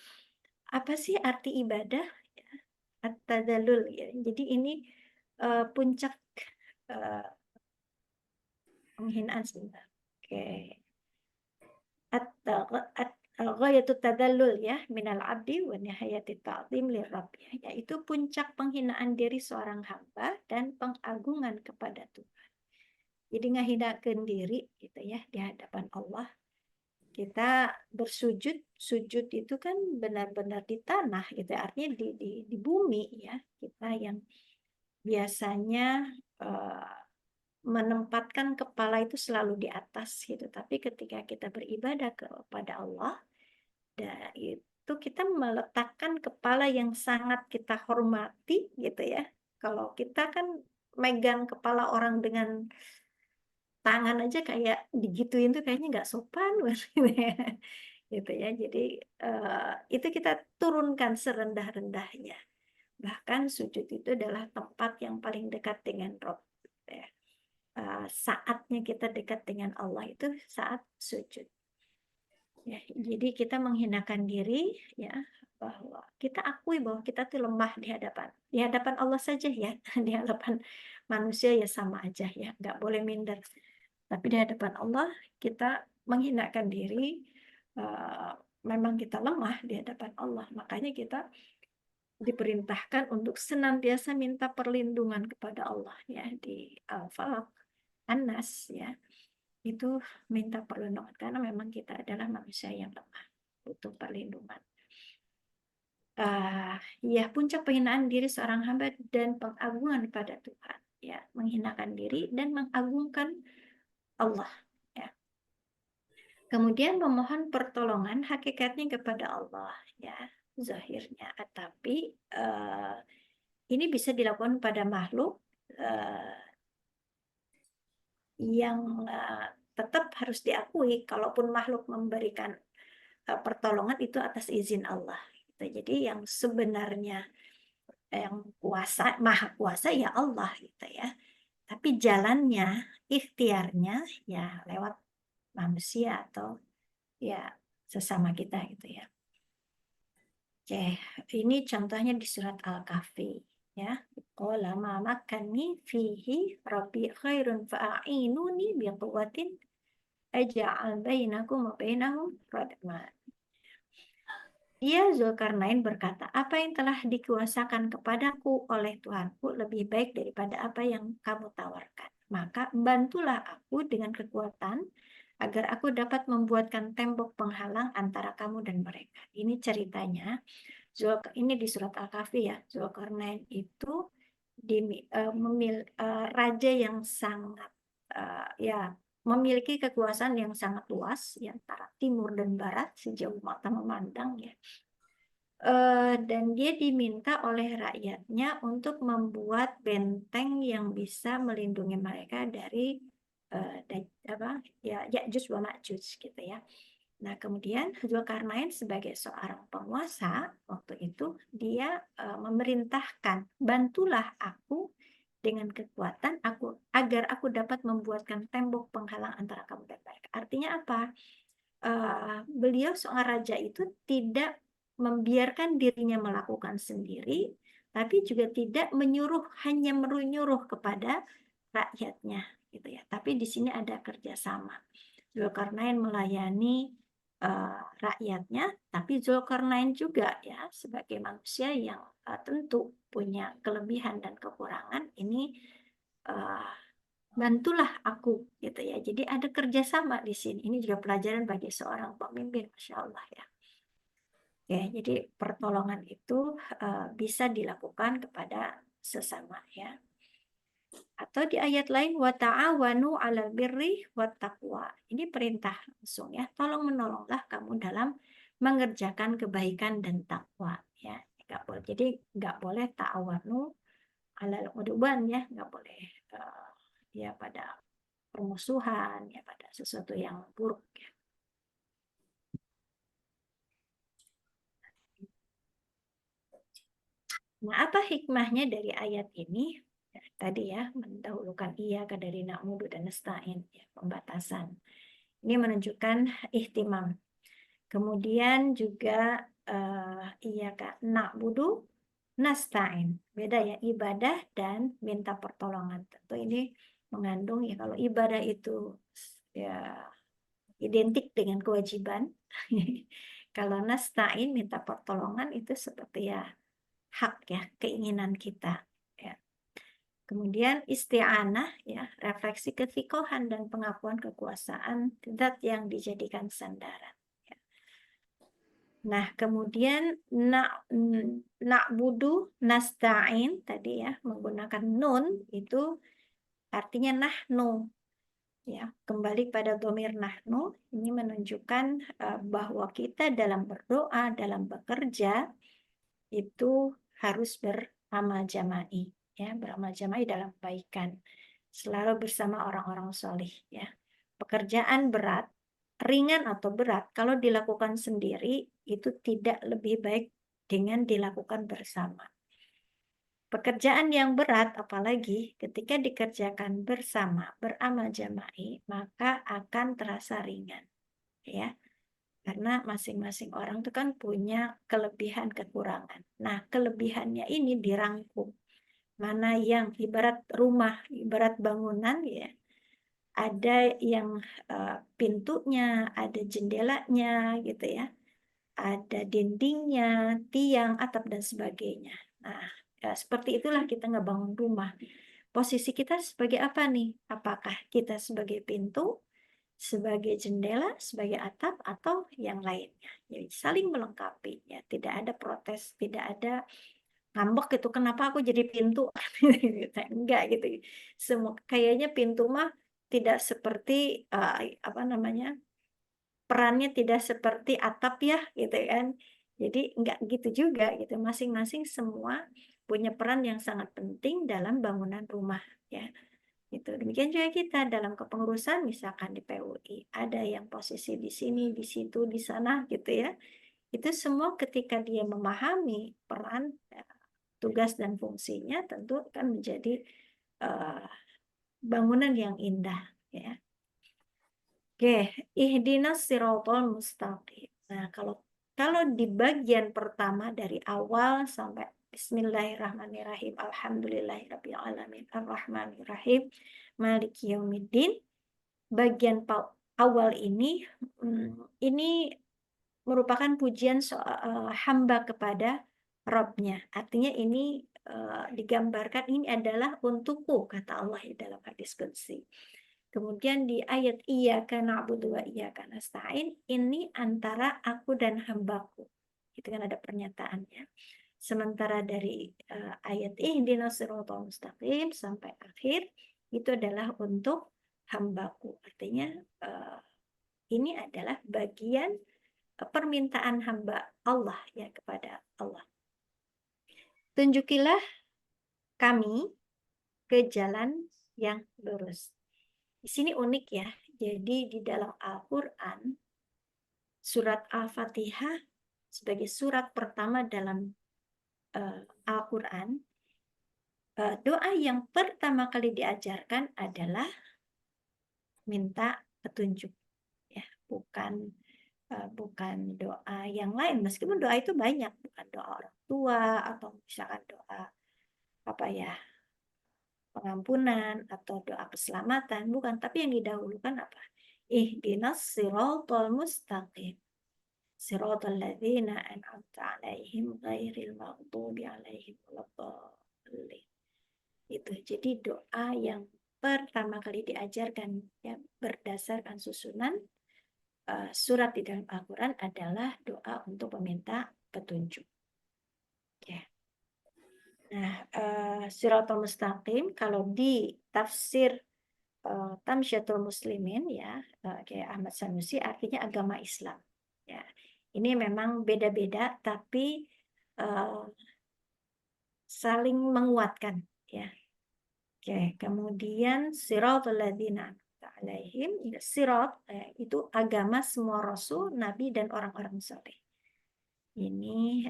apa sih arti ibadah? At-tadallul ya. Jadi ini puncak penghinaan sebentar. Oke. Ghayatut tadallul ya minal abdi wa nihayati ta'zim lirabb, yaitu puncak penghinaan diri seorang hamba dan pengagungan kepada Tuhan. Jadi ngahinakeun diri gitu ya di hadapan Allah. Kita bersujud, sujud itu kan benar-benar di tanah gitu, artinya di bumi ya. Kita yang biasanya menempatkan kepala itu selalu di atas gitu, tapi ketika kita beribadah kepada Allah, itu kita meletakkan kepala yang sangat kita hormati gitu ya Kalau kita kan megang kepala orang dengan tangan aja kayak digituin tuh kayaknya nggak sopan gitu ya. Gitu ya. Jadi itu kita turunkan serendah-rendahnya. Bahkan sujud itu adalah tempat yang paling dekat dengan Rob. Gitu ya. Saatnya kita dekat dengan Allah itu saat sujud. Ya, jadi kita menghinakan diri ya, bahwa kita akui bahwa kita tuh lemah di hadapan Allah saja ya, di hadapan manusia ya sama aja ya, nggak boleh minder. Tapi di hadapan Allah kita menghinakan diri, memang kita lemah di hadapan Allah, makanya kita diperintahkan untuk senantiasa minta perlindungan kepada Allah ya di Al-Falaq, An-Nas ya. Itu minta perlindungan karena memang kita adalah manusia yang lemah, butuh perlindungan. Ya, puncak penghinaan diri seorang hamba dan pengagungan pada Tuhan ya, menghinakan diri dan mengagungkan Allah ya. Kemudian memohon pertolongan hakikatnya kepada Allah ya, zahirnya, tapi ini bisa dilakukan pada makhluk yang tetap harus diakui, kalaupun makhluk memberikan pertolongan itu atas izin Allah. Jadi yang sebenarnya yang kuasa, maha kuasa ya Allah gitu ya. Tapi jalannya, ikhtiarnya ya lewat manusia atau ya sesama kita gitu ya. Oke, ini contohnya di surat Al-Kahfi ya. Qala ma makanni fihi rabbi khairun fa'inuni biquwwatin aj'al bainakum wa bainahum radma. Ia Zulkarnain berkata, apa yang telah dikuasakan kepadaku oleh Tuhanku lebih baik daripada apa yang kamu tawarkan. Maka bantulah aku dengan kekuatan agar aku dapat membuatkan tembok penghalang antara kamu dan mereka. Ini ceritanya. Ini di surat Al-Kahfi ya. Zulkarnain itu raja yang sangat ya memiliki kekuasaan yang sangat luas ya, antara timur dan barat sejauh mata memandang ya. Dan dia diminta oleh rakyatnya untuk membuat benteng yang bisa melindungi mereka dari Ya'juj wa Ma'juj gitu ya. Nah, kemudian Zulkarnain sebagai seorang penguasa waktu itu dia memerintahkan, bantulah aku dengan kekuatan aku agar aku dapat membuatkan tembok penghalang antara kamu dan mereka. Artinya apa? Beliau seorang raja itu tidak membiarkan dirinya melakukan sendiri, tapi juga tidak hanya menyuruh kepada rakyatnya, gitu ya. Tapi di sini ada kerjasama. Zulkarnain melayani rakyatnya, tapi Zulkarnain juga ya sebagai manusia yang tentu punya kelebihan dan kekurangan. Ini bantulah aku gitu ya. Jadi ada kerjasama di sini. Ini juga pelajaran bagi seorang pemimpin, Masya Allah ya. Ya, jadi pertolongan itu bisa dilakukan kepada sesama ya. Atau di ayat lain wa ta'awanu 'alal birri wat taqwa. Ini perintah langsung ya. Tolong menolonglah kamu dalam mengerjakan kebaikan dan takwa ya. Jadi nggak boleh ta'awanu 'alal udwan ya, nggak boleh ya pada permusuhan ya, pada sesuatu yang buruk ya. Nah, apa hikmahnya dari ayat ini? Ya, tadi ya, mendahulukan iya dari na'budu dan nasta'in, ya, pembatasan. Ini menunjukkan ihtimam. Kemudian juga iya kak na'budu nasta'in. Beda ya, ibadah dan minta pertolongan. Tentu ini mengandung ya, kalau ibadah itu ya identik dengan kewajiban. Kalau nasta'in minta pertolongan itu seperti ya hak ya, keinginan kita ya. Kemudian isti'anah ya, refleksi kefikohan dan pengakuan kekuasaan zat yang dijadikan sandaran ya. Nah, kemudian na'budu nasta'in tadi ya, menggunakan nun itu artinya nahnu ya, kembali pada dhamir nahnu. Ini menunjukkan bahwa kita dalam berdoa, dalam bekerja itu harus beramal jama'i ya, beramal jama'i dalam kebaikan, selalu bersama orang-orang solih, ya. Pekerjaan berat, ringan atau berat, kalau dilakukan sendiri itu tidak lebih baik dengan dilakukan bersama. Pekerjaan yang berat, apalagi ketika dikerjakan bersama, beramal jama'i, maka akan terasa ringan, ya. Karena masing-masing orang itu kan punya kelebihan kekurangan. Nah, kelebihannya ini dirangkum. Mana yang ibarat rumah, ibarat bangunan, ya. Ada yang pintunya, ada jendelanya, gitu ya. Ada dindingnya, tiang, atap, dan sebagainya. Nah, seperti itulah kita ngebangun rumah. Posisi kita sebagai apa nih? Apakah kita sebagai pintu, sebagai jendela, sebagai atap, atau yang lainnya? Jadi saling melengkapi, ya. Tidak ada protes, tidak ada ngambek itu, kenapa aku jadi pintu? Enggak gitu. Semua kayaknya pintu mah tidak seperti perannya tidak seperti atap ya, gitu kan. Jadi enggak gitu juga gitu. Masing-masing semua punya peran yang sangat penting dalam bangunan rumah, ya. Gitu. Demikian juga kita dalam kepengurusan, misalkan di PUI, ada yang posisi di sini, di situ, di sana, gitu ya. Itu semua ketika dia memahami peran, tugas dan fungsinya, tentu akan menjadi bangunan yang indah, ya. Oke, ihdinas siratal mustaqim. Nah, kalau di bagian pertama dari awal sampai Bismillahirrahmanirrahim, Alhamdulillahirabbil alamin, Arrahmanirrahim, Maliki yaumiddin, bagian awal ini merupakan pujian hamba kepada Rabbnya. Artinya ini digambarkan ini adalah untukku, kata Allah dalam hadis qudsi. Kemudian di ayat iyyaka na'budu wa iyyaka nasta'in, ini antara aku dan hambaku. Itu kan ada pernyataannya. Sementara dari ayat ihdinas siratal mustaqim sampai akhir itu adalah untuk hambaku. Artinya ini adalah bagian permintaan hamba Allah, ya, kepada Allah. Tunjukilah kami ke jalan yang lurus. Di sini unik ya. Jadi di dalam Al-Quran, surat Al-Fatihah sebagai surat pertama dalam Al-Quran, doa yang pertama kali diajarkan adalah minta petunjuk, ya, bukan doa yang lain. Meskipun doa itu banyak, bukan doa orang tua atau misalkan doa pengampunan atau doa keselamatan, bukan. Tapi yang didahulukan apa? Ihdinas siratal mustaqim, siratal ladzina an'amta 'alaihim ghairil maghdubi 'alaihim waladdallin. Itu. Jadi doa yang pertama kali diajarkan, ya, berdasarkan susunan surat di dalam Al-Quran adalah doa untuk meminta petunjuk. Ya. Nah, Siratal Mustaqim kalau di tafsir Tamsyatul Muslimin, ya, kayak Ahmad Sanusi, artinya agama Islam. Ya, ini memang beda-beda tapi saling menguatkan, ya. Oke, kemudian Siratal ladzina an'amta 'alaihim, sirat itu agama semua rasul, nabi, dan orang-orang saleh. Ini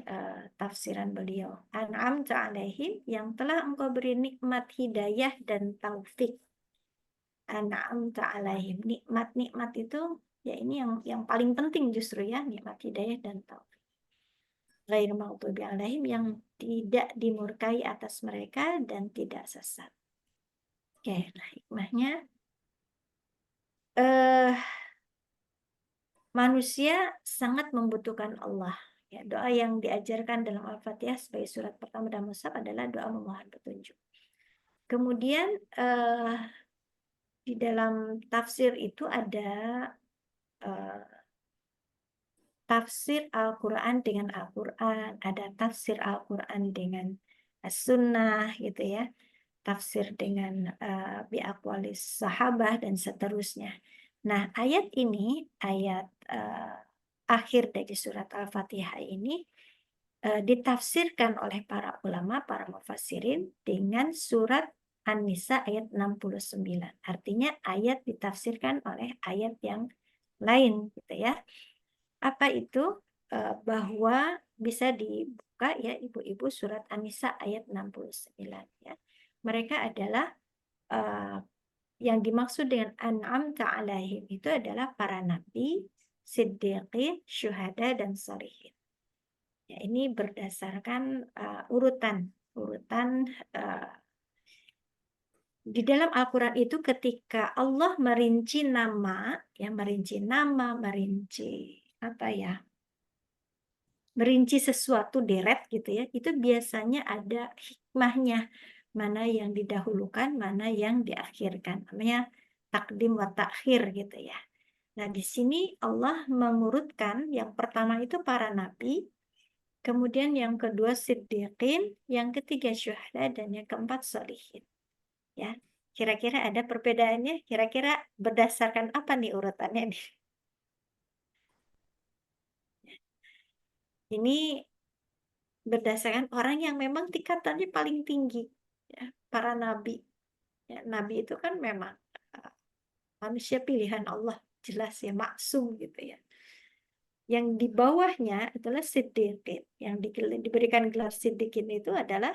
tafsiran beliau. An'amta 'alaihim, yang telah engkau beri nikmat hidayah dan taufik. An'amta 'alaihim, nikmat itu ya ini yang paling penting justru, ya, nikmat hidayah dan taufik. Ghairil maghdubi 'alaihim, yang tidak dimurkai atas mereka dan tidak sesat. Oke, nah hikmahnya manusia sangat membutuhkan Allah. Ya, doa yang diajarkan dalam Al-Fatihah sebagai surat pertama dalam mushaf adalah doa memohon petunjuk. Kemudian di dalam tafsir itu ada tafsir Al-Quran dengan Al-Quran, ada tafsir Al-Quran dengan As-Sunnah, gitu ya, tafsir dengan biaqwalis sahabah, dan seterusnya. Nah, ayat ini, ayat akhir dari surat Al-Fatihah ini ditafsirkan oleh para ulama, para mufassirin dengan surat An-Nisa ayat 69. Artinya ayat ditafsirkan oleh ayat yang lain gitu ya. Apa itu? Bahwa bisa dibuka ya ibu-ibu surat An-Nisa ayat 69 ya. Mereka adalah yang dimaksud dengan an'amta alaihim itu adalah para nabi, siddiqin, syuhada dan sholihin. Ya, ini berdasarkan urutan di dalam Al-Quran itu ketika Allah merinci nama, merinci sesuatu deret gitu ya, itu biasanya ada hikmahnya, mana yang didahulukan, mana yang diakhirkan, namanya takdim wa takhir gitu ya. Nah di sini Allah mengurutkan yang pertama itu para nabi, kemudian yang kedua siddiqin, yang ketiga syuhada, dan yang keempat sholihin. Ya, kira-kira ada perbedaannya? Kira-kira berdasarkan apa nih urutannya nih? Ini berdasarkan orang yang memang tingkatannya paling tinggi, ya, para nabi. Ya, nabi itu kan memang manusia pilihan Allah, jelas ya, maksum gitu ya. Yang di bawahnya adalah siddiqin. Yang diberikan gelar siddiqin itu adalah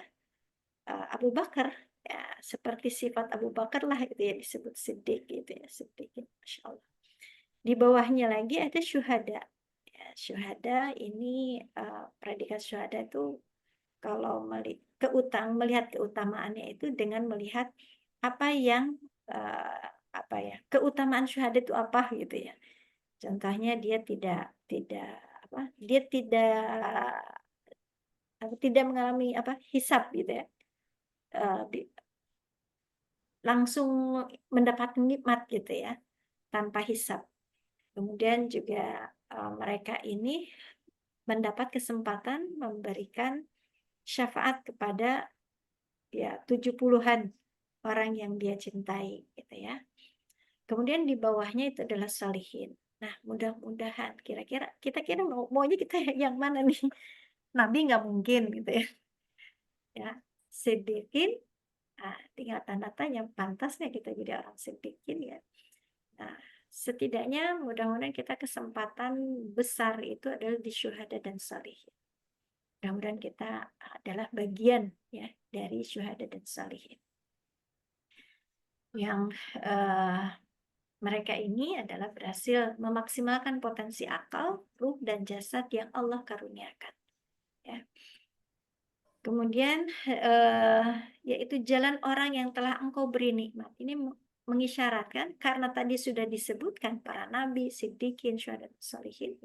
Abu Bakar. Ya, seperti sifat Abu Bakar lah itu ya disebut siddiq gitu ya, siddiqin, Masya Allah. Di bawahnya lagi ada syuhada. Ya, syuhada ini predikat syuhada itu kalau melihat keutamaannya itu dengan melihat apa yang keutamaan syuhada itu apa gitu ya. Contohnya dia tidak mengalami hisab gitu ya. Langsung mendapatkan nikmat gitu ya, tanpa hisab. Kemudian juga mereka ini mendapat kesempatan memberikan syafaat kepada ya 70-an orang yang dia cintai gitu ya. Kemudian di bawahnya itu adalah sholihin. Nah, mudah-mudahan kita kira maunya kita yang mana nih? Nabi nggak mungkin gitu ya. Ya, siddiqin, tinggal tanda tanya pantasnya kita jadi orang siddiqin ya. Nah, setidaknya mudah-mudahan kita kesempatan besar itu adalah di syuhada dan sholihin. Mudah-mudahan kita adalah bagian ya dari syuhada dan sholihin. Yang mereka ini adalah berhasil memaksimalkan potensi akal, ruh, dan jasad yang Allah karuniakan. Ya. Kemudian yaitu jalan orang yang telah Engkau beri nikmat. Ini mengisyaratkan karena tadi sudah disebutkan para nabi, siddiqin, syuhada, sholihin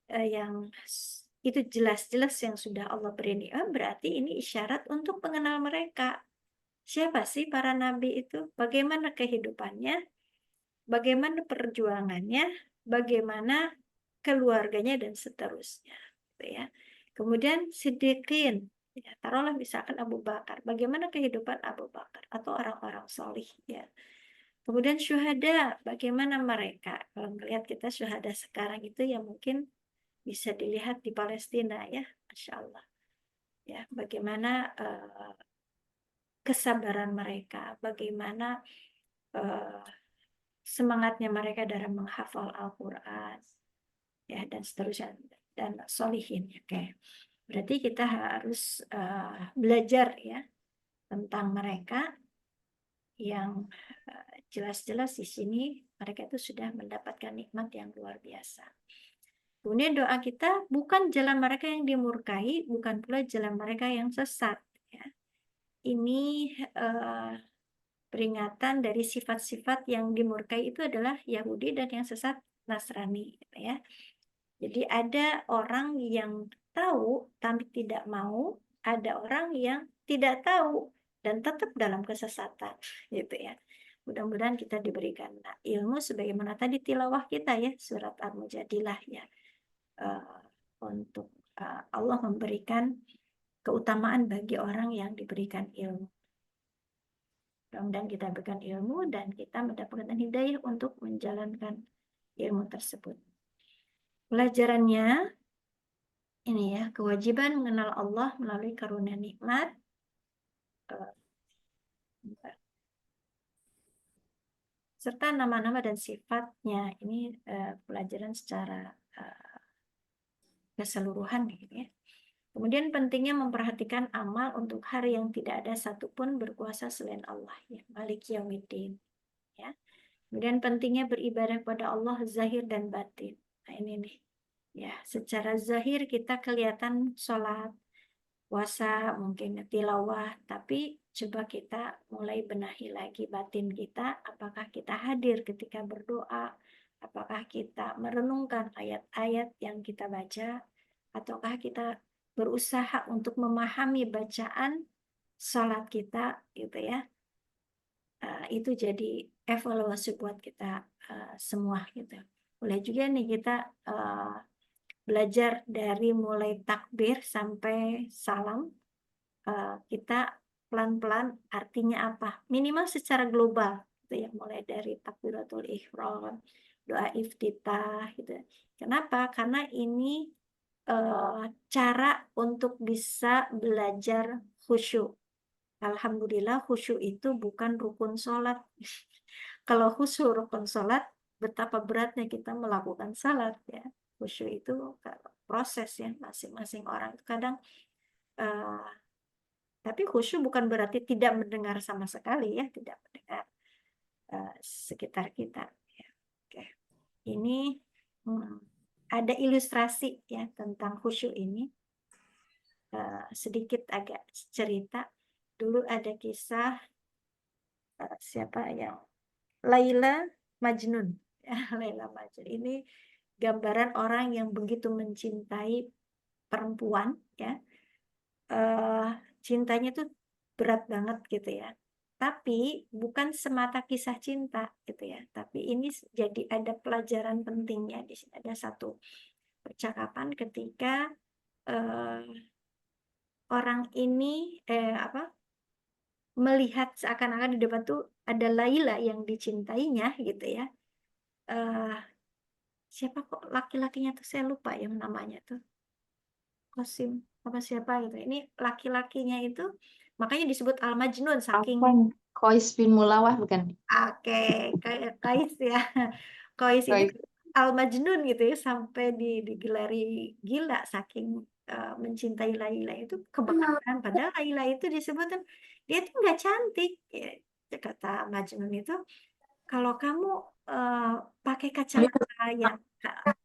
yang itu jelas-jelas yang sudah Allah beri nikmat, berarti ini isyarat untuk mengenal mereka. Siapa sih para nabi itu? Bagaimana kehidupannya? Bagaimana perjuangannya? Bagaimana keluarganya dan seterusnya, gitu ya. Kemudian siddiqin, ya, taruhlah misalkan Abu Bakar, bagaimana kehidupan Abu Bakar atau orang-orang solih ya. Kemudian syuhada, bagaimana mereka? Kalau melihat kita syuhada sekarang itu ya mungkin bisa dilihat di Palestina ya, Masya Allah. Ya, bagaimana kesabaran mereka, bagaimana semangatnya mereka dalam menghafal Al-Quran, ya, dan seterusnya, dan sholihin. Oke. Berarti kita harus belajar ya tentang mereka yang jelas-jelas di sini mereka itu sudah mendapatkan nikmat yang luar biasa. Kemudian doa kita bukan jalan mereka yang dimurkai, bukan pula jalan mereka yang sesat. Ya. Ini peringatan dari sifat-sifat yang dimurkai itu adalah Yahudi dan yang sesat Nasrani. Gitu ya. Jadi ada orang yang tahu tapi tidak mau, ada orang yang tidak tahu dan tetap dalam kesesatan, gitu ya. Mudah-mudahan kita diberikan ilmu sebagaimana tadi tilawah kita ya, surat Al-Mujadilah ya, untuk Allah memberikan keutamaan bagi orang yang diberikan ilmu. Mudah-mudahan kita berikan ilmu dan kita mendapatkan hidayah untuk menjalankan ilmu tersebut. Pelajarannya, ini ya, kewajiban mengenal Allah melalui karunia nikmat. Bentar. Serta nama-nama dan sifatnya. Ini pelajaran secara keseluruhan gitu ya. Kemudian pentingnya memperhatikan amal untuk hari yang tidak ada satupun berkuasa selain Allah ya, Malik Yaumiddin ya. Kemudian pentingnya beribadah kepada Allah zahir dan batin. Nah ini nih ya, secara zahir kita kelihatan sholat, puasa, mungkin tilawah, tapi coba kita mulai benahi lagi batin kita, apakah kita hadir ketika berdoa, apakah kita merenungkan ayat-ayat yang kita baca, ataukah kita berusaha untuk memahami bacaan sholat kita gitu ya. Itu jadi evaluasi buat kita semua gitu. Boleh juga nih kita belajar dari mulai takbir sampai salam, kita pelan-pelan artinya apa, minimal secara global gitu ya, mulai dari takbiratul ihram, doa iftitah gitu. Kenapa? Karena ini cara untuk bisa belajar khusyuk. Alhamdulillah khusyuk itu bukan rukun sholat. Kalau khusyuk rukun sholat, betapa beratnya kita melakukan sholat ya. Khusyuk itu proses ya, masing-masing orang kadang tapi khusyuk bukan berarti tidak mendengar sama sekali ya, tidak mendengar sekitar kita ya. Oke. Ini ada ilustrasi ya tentang khusyuk ini. Sedikit agak cerita. Dulu ada kisah siapa yang Laila Majnun ya, Laila Majnun ini gambaran orang yang begitu mencintai perempuan ya, cintanya tuh berat banget gitu ya, tapi bukan semata kisah cinta gitu ya, tapi ini jadi ada pelajaran pentingnya. Di sini ada satu percakapan ketika orang ini melihat seakan-akan di depan tuh ada Laila yang dicintainya gitu ya. Siapa kok laki-lakinya tuh, saya lupa yang namanya tuh, Qasim apa siapa gitu. Ini laki-lakinya itu makanya disebut Al-Majnun saking Qais bin Mulawah bukan? kayak Kais ya. Kais ini Qais. Al-Majnun gitu ya, sampai digelari gila saking mencintai Laila itu kebakaran. Padahal Laila itu disebutkan dia tuh nggak cantik ya. Kata Majnun itu, kalau kamu pakai kacamata yang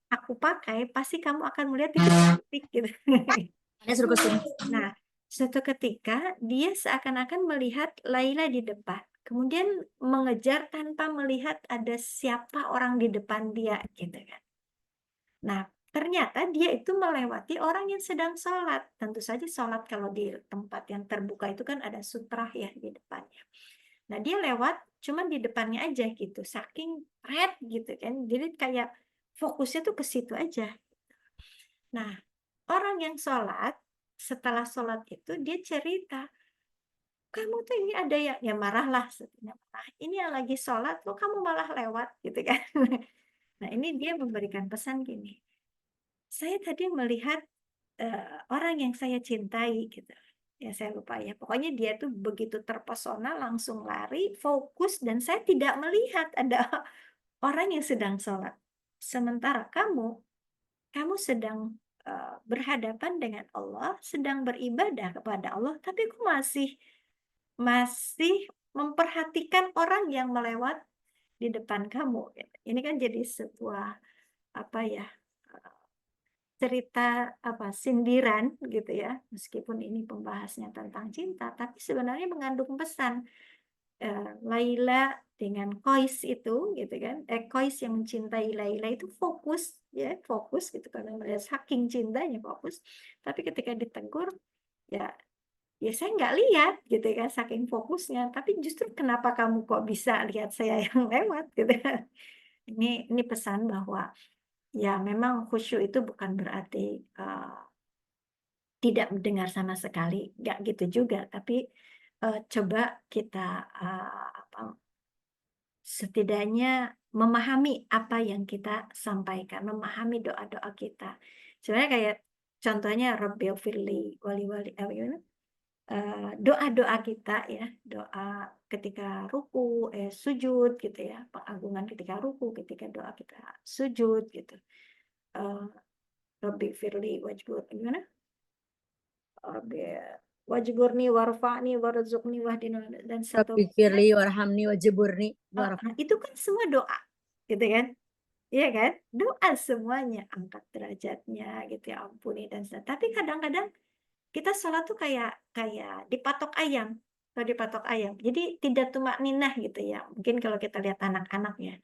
aku pakai, pasti kamu akan melihat itu cantik gitu. Ada suruh kesini. Nah, suatu ketika dia seakan-akan melihat Laila di depan, kemudian mengejar tanpa melihat ada siapa orang di depan dia gitu kan. Nah, ternyata dia itu melewati orang yang sedang sholat. Tentu saja sholat kalau di tempat yang terbuka itu kan ada sutrah ya di depannya. Nah, dia lewat cuman di depannya aja gitu, saking red gitu kan. Jadi kayak fokusnya tuh ke situ aja. Nah, orang yang sholat, setelah sholat itu dia cerita, kamu tuh ini ada ya marahlah, marah. Ini yang lagi sholat, lo kamu malah lewat gitu kan. Nah ini dia memberikan pesan gini, saya tadi melihat orang yang saya cintai gitu. Ya saya lupa ya, pokoknya dia tuh begitu terpesona langsung lari, fokus, dan saya tidak melihat ada orang yang sedang sholat. Sementara kamu sedang berhadapan dengan Allah, sedang beribadah kepada Allah, tapi aku masih memperhatikan orang yang melewat di depan kamu. Ini kan jadi sebuah apa ya, cerita sindiran gitu ya, meskipun ini pembahasnya tentang cinta, tapi sebenarnya mengandung pesan. Laila dengan Qais itu gitu kan, Qais yang mencintai Laila itu fokus ya, fokus gitu, karena melihat saking cintanya fokus, tapi ketika ditegur ya saya nggak lihat gitu kan, saking fokusnya, tapi justru kenapa kamu kok bisa lihat saya yang lewat gitu. Ini pesan bahwa ya memang khusyuk itu bukan berarti tidak mendengar sama sekali, nggak gitu juga, tapi coba kita setidaknya memahami apa yang kita sampaikan, memahami doa-doa kita. Sebenarnya kayak contohnya Rabbighfirli wali doa-doa kita ya, doa ketika ruku, sujud gitu ya, pengagungan ketika ruku, ketika doa kita sujud gitu. Rabbighfirli gimana? Rabbi wajburni warfa'ni warzuqni wahdini dan Rabbi seterusnya. firli warhamni wajiburni Nah, itu kan semua doa, gitu kan? Iya kan? Doa semuanya, angkat derajatnya gitu ya, ampuni dan tapi kadang-kadang kita sholat tuh kayak kayak dipatok ayam, kalau dipatok ayam. Jadi tidak tumakninah gitu ya. Mungkin kalau kita lihat anak-anak ya,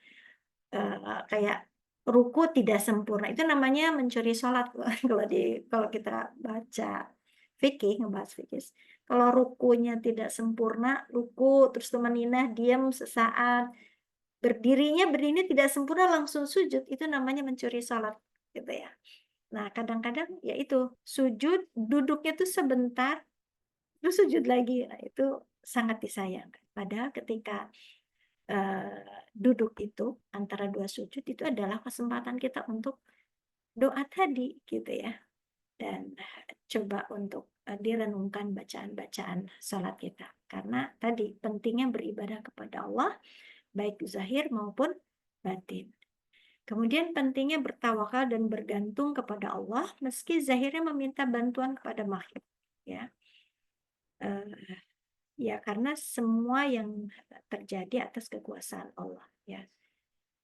kayak ruku tidak sempurna. Itu namanya mencuri sholat kalau kita baca fikih, ngebahas fikih. Kalau rukunya tidak sempurna, ruku terus tumakninah diam sesaat, berdirinya tidak sempurna langsung sujud, itu namanya mencuri sholat gitu ya. Nah, kadang-kadang ya itu sujud, duduknya tuh sebentar, terus sujud lagi. Nah, itu sangat disayangkan. Padahal ketika duduk itu antara dua sujud itu adalah kesempatan kita untuk doa tadi gitu ya. Dan coba untuk direnungkan bacaan-bacaan sholat kita. Karena tadi pentingnya beribadah kepada Allah, baik zahir maupun batin. Kemudian pentingnya bertawakal dan bergantung kepada Allah meski zahirnya meminta bantuan kepada makhluk. Ya, ya karena semua yang terjadi atas kekuasaan Allah. Ya,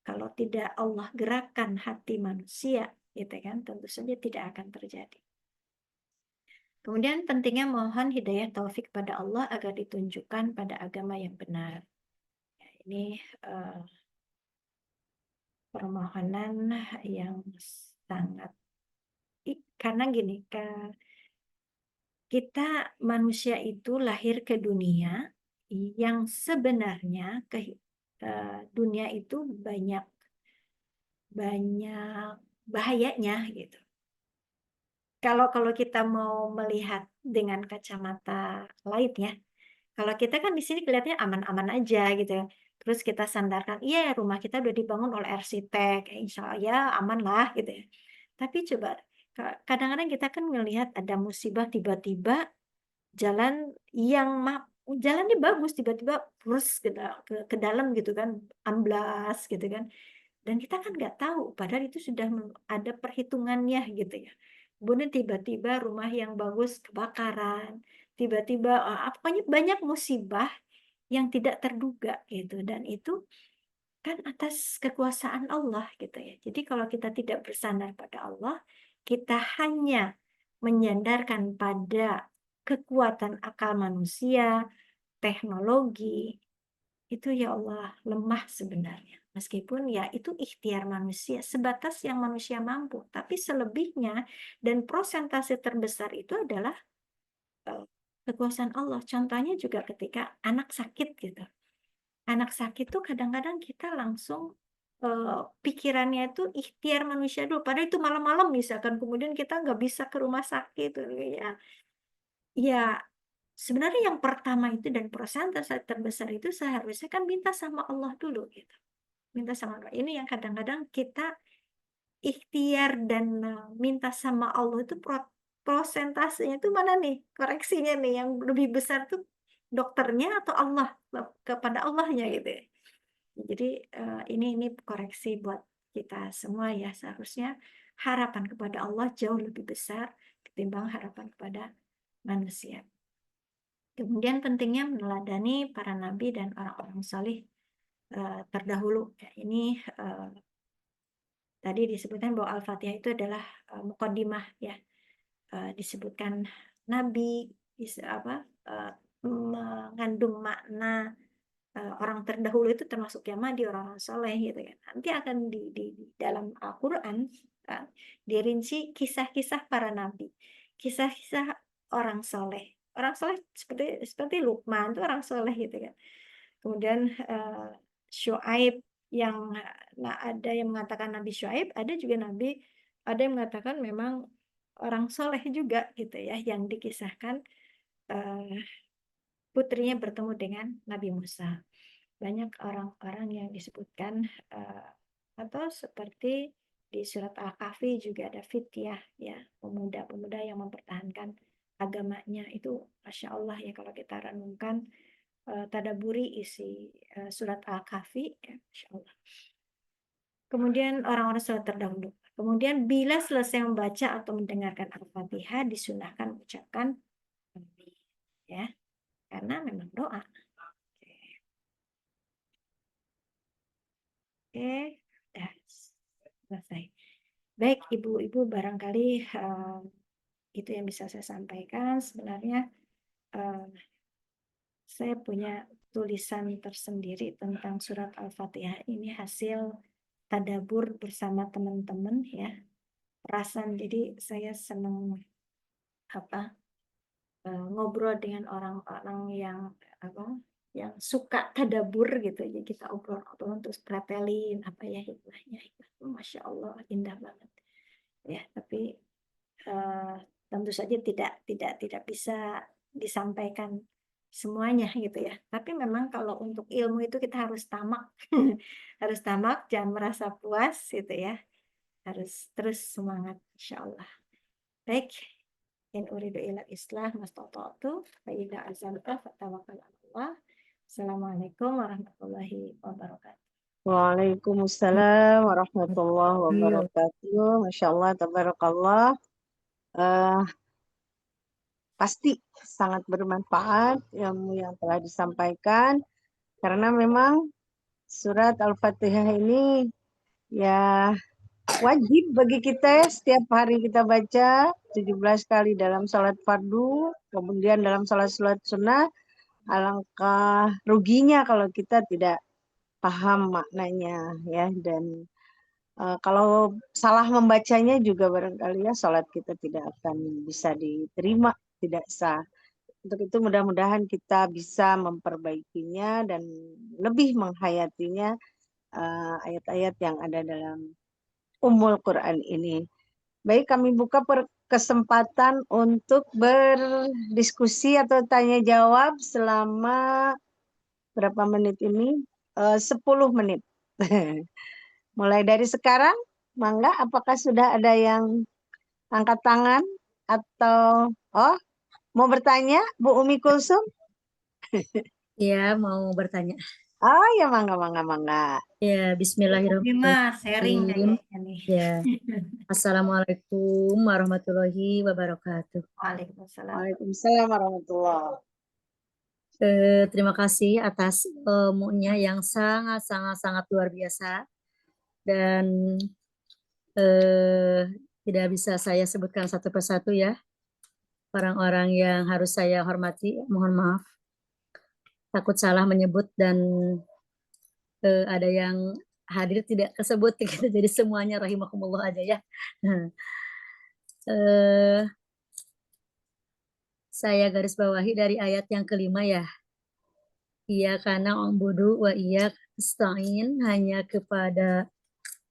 kalau tidak Allah gerakkan hati manusia, gitu kan, tentu saja tidak akan terjadi. Kemudian pentingnya mohon hidayah taufik pada Allah agar ditunjukkan pada agama yang benar. Ya, ini permohonan yang sangat, karena gini, kita manusia itu lahir ke dunia yang sebenarnya dunia itu banyak bahayanya gitu. Kalau kita mau melihat dengan kacamata lain ya, kalau kita kan di sini kelihatannya aman-aman aja gitu ya. Terus kita sandarkan, iya rumah kita udah dibangun oleh arsitek, insya Allah ya aman lah gitu ya. Tapi coba kadang-kadang kita kan melihat ada musibah tiba-tiba jalan yang jalannya bagus tiba-tiba terus ke dalam gitu kan, amblas gitu kan. Dan kita kan nggak tahu, padahal itu sudah ada perhitungannya gitu ya. Kemudian tiba-tiba rumah yang bagus kebakaran, tiba-tiba pokoknya banyak musibah yang tidak terduga gitu. Dan itu kan atas kekuasaan Allah gitu ya. Jadi kalau kita tidak bersandar pada Allah, kita hanya menyandarkan pada kekuatan akal manusia, teknologi, itu ya Allah lemah sebenarnya. Meskipun ya itu ikhtiar manusia, sebatas yang manusia mampu. Tapi selebihnya dan persentase terbesar itu adalah kekuasaan Allah. Contohnya juga ketika anak sakit gitu. Anak sakit tuh kadang-kadang kita langsung pikirannya itu ikhtiar manusia dulu. Padahal itu malam-malam misalkan, kemudian kita nggak bisa ke rumah sakit. Ya sebenarnya yang pertama itu dan persentase terbesar itu seharusnya kan minta sama Allah dulu gitu. Minta sama Allah. Ini yang kadang-kadang kita ikhtiar dan minta sama Allah itu prosentasenya itu mana nih? Koreksinya nih yang lebih besar tuh dokternya atau Allah, kepada Allahnya gitu ya. Jadi ini koreksi buat kita semua ya, seharusnya harapan kepada Allah jauh lebih besar ketimbang harapan kepada manusia. Kemudian pentingnya meneladani para nabi dan orang-orang salih terdahulu. Ya, ini tadi disebutkan bahwa Al-Fatihah itu adalah muqaddimah ya. Disebutkan nabi mengandung makna orang terdahulu itu termasuk yang madi, orang-orang soleh gitu ya. Nanti akan di dalam Al-Quran dirinci kisah-kisah para nabi, kisah-kisah orang soleh. Orang soleh seperti Luqman itu orang soleh gitu kan. Kemudian Syuaib yang ada yang mengatakan Nabi Syuaib, ada yang mengatakan memang orang soleh juga gitu ya, yang dikisahkan putrinya bertemu dengan Nabi Musa. Banyak orang-orang yang disebutkan atau seperti di surat Al-Kahfi juga ada fityah ya, pemuda-pemuda yang mempertahankan agamanya. Itu Masya Allah ya, kalau kita renungkan, tadaburi isi surat Al-Kahfi ya, Masya Allah. Kemudian orang-orang sholat terdahulu. Kemudian bila selesai membaca atau mendengarkan Al-Fatihah, disunahkan mengucapkan amin ya, karena memang doa. Oke, udah selesai. Baik, ibu-ibu, barangkali itu yang bisa saya sampaikan. Sebenarnya saya punya tulisan tersendiri tentang surat Al-Fatihah ini, hasil tadabur bersama teman-teman ya. Perasaan, jadi saya senang ngobrol dengan orang-orang yang suka tadabur gitu. Jadi kita obrol-obrol terus pretelin apa ya hikmahnya. Masya Allah, indah banget ya. Tapi tentu saja tidak bisa disampaikan semuanya gitu ya. Tapi memang kalau untuk ilmu itu kita harus tamak, harus tamak, jangan merasa puas gitu ya. Harus terus semangat, insya Allah. Baik, in uridu ila islah mastata'tu fa idza azamta fatawakkal 'ala Allah. Assalamualaikum warahmatullahi wabarakatuh. Waalaikumsalam warahmatullahi wabarakatuh. Masya Allah, tabarakallah. Pasti sangat bermanfaat ilmu yang telah disampaikan, karena memang surat Al-Fatihah ini ya wajib bagi kita setiap hari kita baca 17 kali dalam salat fardu, kemudian dalam salat-salat sunnah. Alangkah ruginya kalau kita tidak paham maknanya ya, dan kalau salah membacanya juga barangkali ya salat kita tidak akan bisa diterima, tidak sah. Untuk itu mudah-mudahan kita bisa memperbaikinya dan lebih menghayatinya ayat-ayat yang ada dalam Ummul Quran ini. Baik, kami buka kesempatan untuk berdiskusi atau tanya jawab selama berapa menit ini? 10 menit. Mulai dari sekarang, Mangga, apakah sudah ada yang angkat tangan atau mau bertanya, Bu Umi Kulsum? Ya, mau bertanya. Oh ya, mangga. Ya, bismillahirrahmanirrahim. Sharing kayaknya nih. Ya. Assalamualaikum warahmatullahi wabarakatuh. Waalaikumsalam. Waalaikumsalam warahmatullahi. Terima kasih atas ilmunya yang sangat luar biasa, dan tidak bisa saya sebutkan satu persatu ya orang-orang yang harus saya hormati. Mohon maaf, takut salah menyebut dan ada yang hadir tidak tersebut gitu. Jadi semuanya rahimakumullah aja ya. Saya garis bawahi dari ayat yang kelima ya. Iya karena ombudu wa iya stain, hanya kepada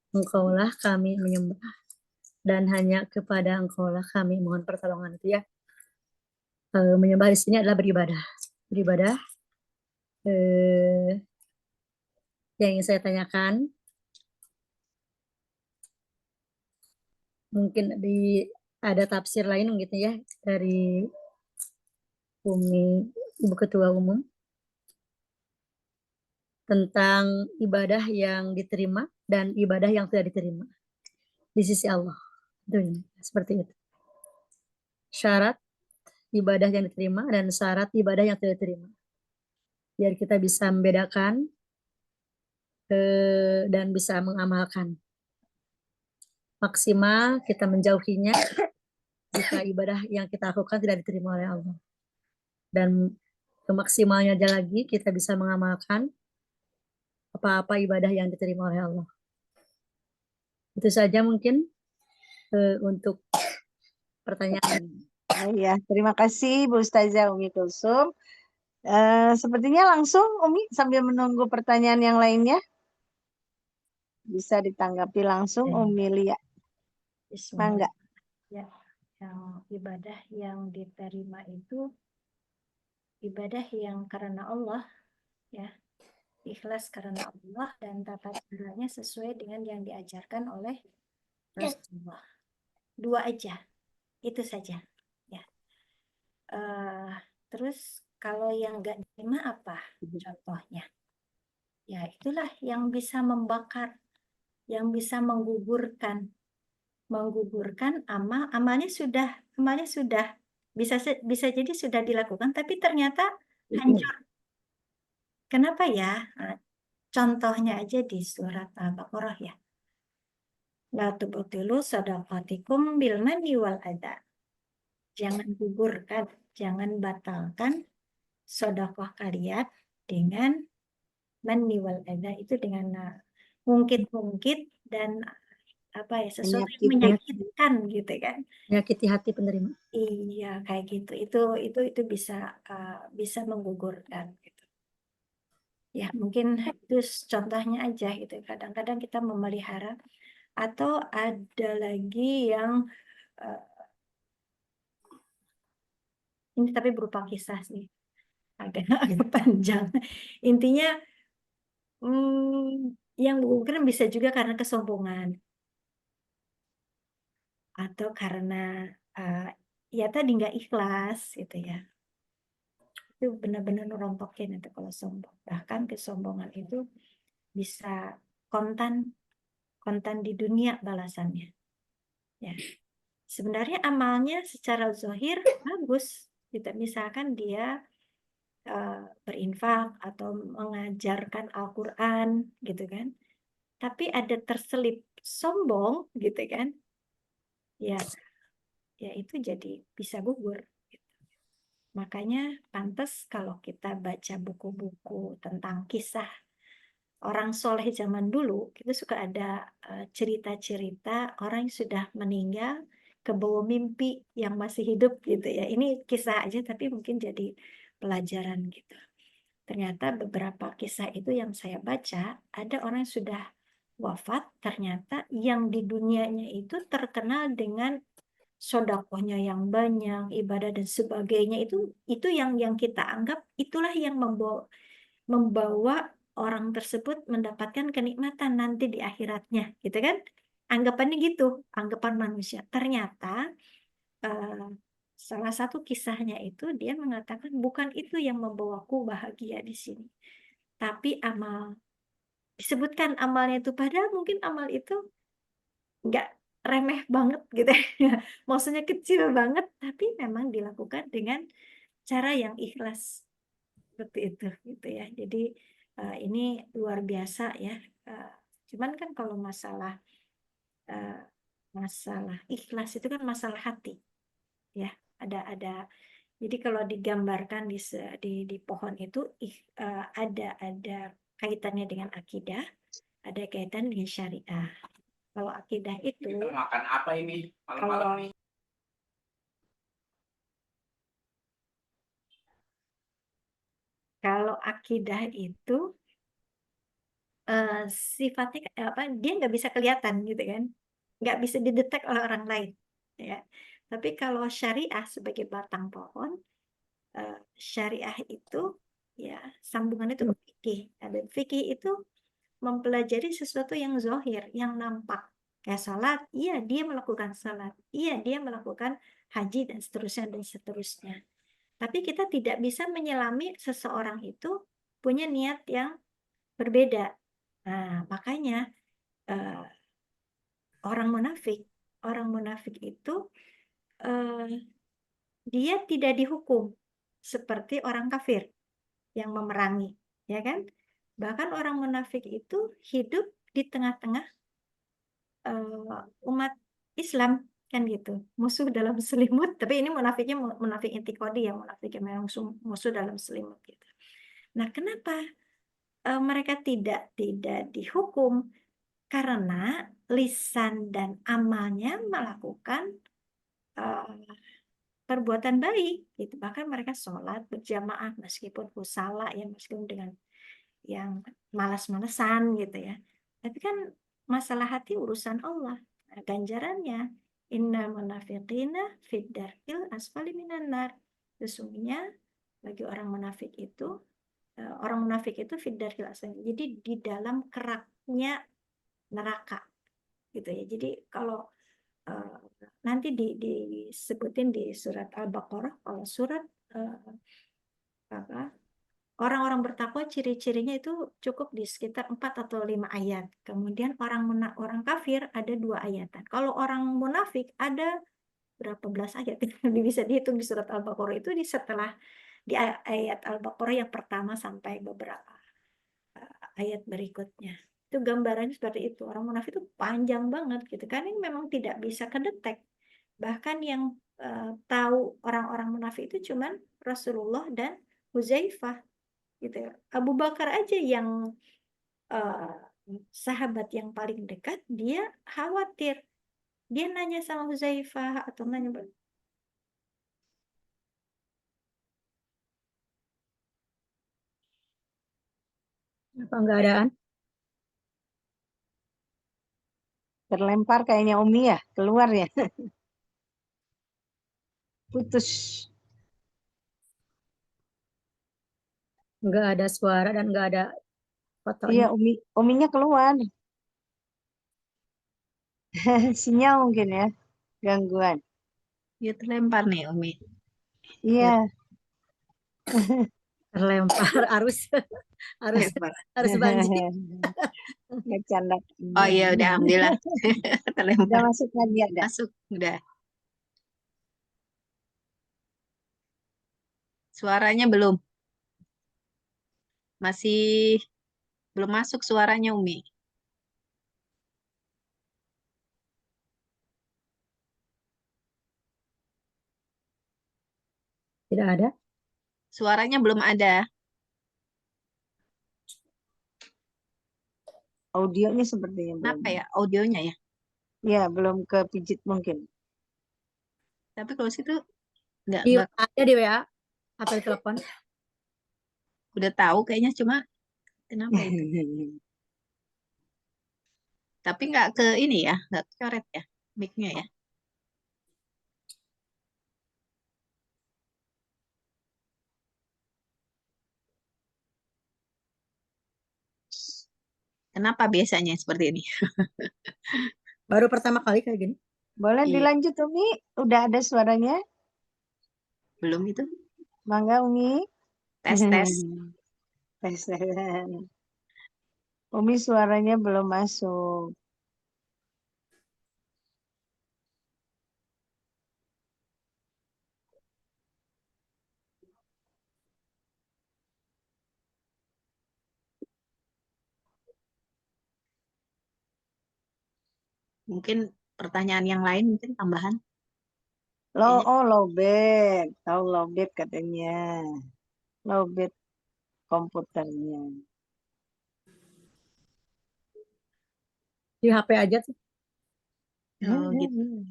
engkaulah kami menyembah dan hanya kepada engkaulah kami mohon pertolongan, itu ya. Menyembah di sini adalah beribadah. Yang ingin saya tanyakan, mungkin ada tafsir lain gitu ya dari Ibu Ketua Umum tentang ibadah yang diterima dan ibadah yang tidak diterima di sisi Allah. Seperti itu. Syarat ibadah yang diterima dan syarat ibadah yang tidak diterima. Biar kita bisa membedakan dan bisa mengamalkan. Maksimal kita menjauhinya jika ibadah yang kita lakukan tidak diterima oleh Allah. Dan kemaksimalnya aja lagi kita bisa mengamalkan apa-apa ibadah yang diterima oleh Allah. Itu saja mungkin untuk pertanyaan. Ya, terima kasih Bu Ustazah Umi Kulsum. Sepertinya langsung Umi sambil menunggu pertanyaan yang lainnya. Bisa ditanggapi langsung Umi Lia. Mangga. Ya, yang ibadah yang diterima itu ibadah yang karena Allah ya, ikhlas karena Allah dan tata caranya sesuai dengan yang diajarkan oleh Rasulullah. 2 aja, itu saja. Ya. Terus kalau yang nggak diterima apa contohnya? Ya itulah yang bisa membakar, yang bisa menggugurkan amalnya sudah bisa jadi sudah dilakukan tapi ternyata hancur. Kenapa ya? Nah, contohnya aja di surat Al-Baqarah ya. La tubtilu shadaqatikum bil manni wal adha. Jangan gugurkan, jangan batalkan sedekah kalian dengan manni wal adha, itu dengan ngungkit-ngungkit dan apa ya, sesuatu yang menyakitkan gitu kan. Menyakiti hati penerima. Iya, kayak gitu. Itu bisa menggugurkan gitu. Ya, mungkin itu contohnya aja gitu. Kadang-kadang kita memelihara atau ada lagi yang ini tapi berupa kisah sih. Agak panjang. Intinya yang menggugurkan bisa juga karena kesombongan atau karena ya tadi nggak ikhlas gitu ya. Itu benar-benar nerontokin itu kalau sombong. Bahkan kesombongan itu bisa kontan di dunia balasannya. Ya. Sebenarnya amalnya secara zahir bagus. Gitu. Misalkan dia berinfak atau mengajarkan Al-Quran gitu kan. Tapi ada terselip sombong gitu kan. Ya itu jadi bisa gugur. Makanya pantas kalau kita baca buku-buku tentang kisah orang soleh zaman dulu, kita suka ada cerita-cerita orang yang sudah meninggal kebawa mimpi yang masih hidup gitu ya. Ini kisah aja tapi mungkin jadi pelajaran gitu. Ternyata beberapa kisah itu yang saya baca, ada orang yang sudah wafat, ternyata yang di dunianya itu terkenal dengan sodakohnya yang banyak, ibadah dan sebagainya, itu yang kita anggap itulah yang membawa orang tersebut mendapatkan kenikmatan nanti di akhiratnya, gitu kan? Anggapannya gitu, anggapan manusia. Ternyata salah satu kisahnya itu dia mengatakan bukan itu yang membawaku bahagia di sini, tapi amal. Disebutkan amalnya itu, padahal mungkin amal itu nggak remeh banget gitu ya. Maksudnya kecil banget, tapi memang dilakukan dengan cara yang ikhlas seperti itu gitu ya. Jadi ini luar biasa ya. Cuman kan kalau masalah ikhlas itu kan masalah hati ya. Ada jadi kalau digambarkan di pohon itu ada kaitannya dengan akidah, ada kaitan dengan syariah. Kalau akidah itu Kita makan apa ini malam-malam kalau nih? kalau akidah itu sifatnya apa? Dia nggak bisa kelihatan gitu kan, nggak bisa didetek oleh orang lain, ya. Tapi kalau syariah sebagai batang pohon, syariah itu ya sambungan itu ke fikih. Dan fikih itu mempelajari sesuatu yang zahir, yang nampak. Kayak salat, iya dia melakukan salat, iya dia melakukan haji dan seterusnya. Tapi kita tidak bisa menyelami seseorang itu punya niat yang berbeda. Nah, makanya orang munafik itu dia tidak dihukum seperti orang kafir yang memerangi, ya kan? Bahkan orang munafik itu hidup di tengah-tengah umat Islam kan gitu, musuh dalam selimut. Tapi ini munafiknya munafik intikodi ya, munafik yang memang musuh dalam selimut gitu. Nah, kenapa mereka tidak dihukum? Karena lisan dan amalnya melakukan perbuatan baik gitu. Bahkan mereka sholat berjamaah meskipun kusala ya, meskipun dengan yang malas-malesan gitu ya. Tapi kan masalah hati urusan Allah. Nah, ganjarannya innal munafiqina fid darkil asfali minan nar. Sesungguhnya bagi orang munafik itu fid darkil asfali. Jadi di dalam keraknya neraka gitu ya. Jadi kalau nanti disebutin di surat Al-Baqarah, kalau surat orang-orang bertakwa ciri-cirinya itu cukup di sekitar 4 atau 5 ayat. Kemudian orang kafir ada 2 ayatan. Kalau orang munafik ada berapa belas ayat bisa dihitung di surat Al-Baqarah itu setelah di ayat Al-Baqarah yang pertama sampai beberapa ayat berikutnya. Itu gambarannya seperti itu. Orang munafik itu panjang banget gitu kan, ini memang tidak bisa kedetek. Bahkan yang tahu orang-orang munafik itu cuman Rasulullah dan Huzaifah gitu ya. Abu Bakar aja yang sahabat yang paling dekat, dia khawatir. Dia nanya sama Huzaifah atau nanya Apa enggak adaan? Terlempar kayaknya Umi ya, keluar ya. Putus. Enggak ada suara dan enggak ada Iya, fotonya. Uminya keluar. Sinyal mungkin ya, gangguan. Dia terlempar nih Umi. Iya, Terlempar arus arus Terlempar. arus banjir. bercanda. Oh iya udah alhamdulillah Udah terlempar. masuk lagi ada. Masuk udah. Suaranya belum. Masih belum masuk suaranya Umi. Tidak ada. Suaranya belum ada. Audionya sepertinya belum. Kenapa ya audionya ya? Iya, belum kepijit mungkin. Tapi kalau situ nggak Ada di WA atau di telepon. udah tahu kayaknya cuma kenapa itu? Tapi nggak ke ini ya, nggak coret ya mic-nya ya. Kenapa biasanya seperti ini? Baru pertama kali kayak gini. Boleh Iya. dilanjut Umi? Udah ada suaranya? Belum itu? Mangga Umi. Tes tes. Tes. Umi suaranya belum masuk. Mungkin pertanyaan yang lain mungkin tambahan. Lowbat. Tahu lowbat katanya. Lowbat komputernya. Di HP aja tuh. Oh, gitu.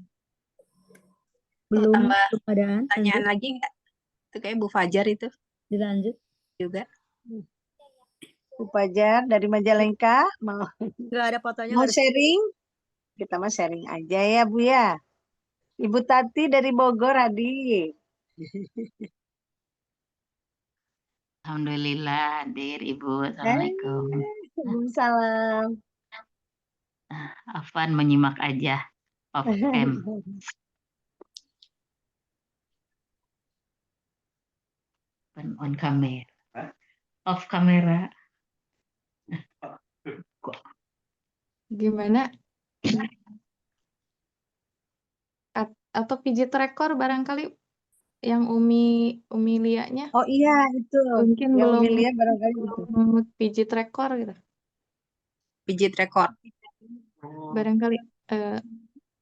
Belum tambah keadaan. Pertanyaan lagi nggak? Itu kayak Bu Fajar itu Dilanjut. juga. Bu Fajar dari Majalengka mau Enggak ada fotonya. mau Nggak ada. sharing? Kita mah sharing aja ya Bu ya. Ibu Tati dari Bogor adik. Alhamdulillah hadir Ibu. Assalamualaikum. Waalaikumsalam. Afan menyimak aja off cam. On kamera. Off kamera. Gimana? Atau pijit rekor barangkali yang Umi liatnya Oh iya itu. mungkin Yang belum Umi lihat barangkali itu. pijit rekor gitu. Pijit rekor. Barangkali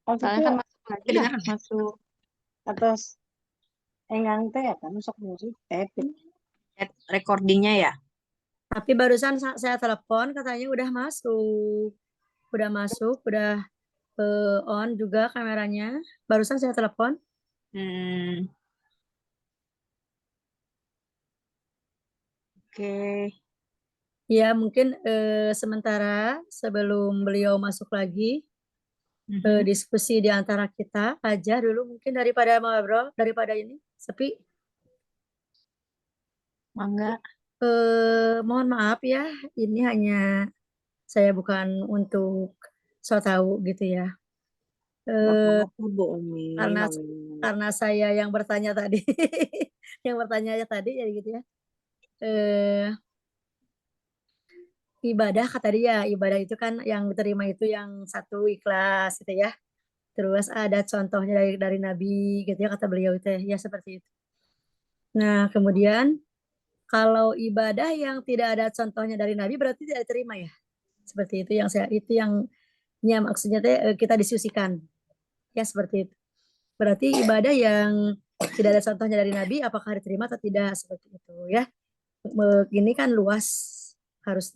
Waktu soalnya itu kan masuk lagi ya, kedengaran nggak? masuk atas engang teh ya kan sok musik Recordingnya ya. Tapi barusan saya telepon katanya udah masuk. Udah on juga kameranya. Barusan saya telepon. Oke. Ya mungkin sementara sebelum beliau masuk lagi diskusi di antara kita aja dulu mungkin daripada ngobrol daripada ini sepi. Mangga. Mohon maaf ya, ini hanya saya bukan untuk so tahu gitu ya. Bapak Bu Umi. Karena saya yang bertanya tadi, yang bertanya tadi ya gitu ya. Ibadah kata dia, ibadah itu kan yang diterima itu yang satu ikhlas gitu ya. Terus ada contohnya dari Nabi gitu ya kata beliau itu ya seperti itu. Nah, kemudian kalau ibadah yang tidak ada contohnya dari Nabi berarti tidak diterima ya. Seperti itu yang ya maksudnya kita diskusikan. Ya seperti itu. Berarti ibadah yang tidak ada contohnya dari Nabi apakah diterima atau tidak seperti itu ya. Ini kan luas harus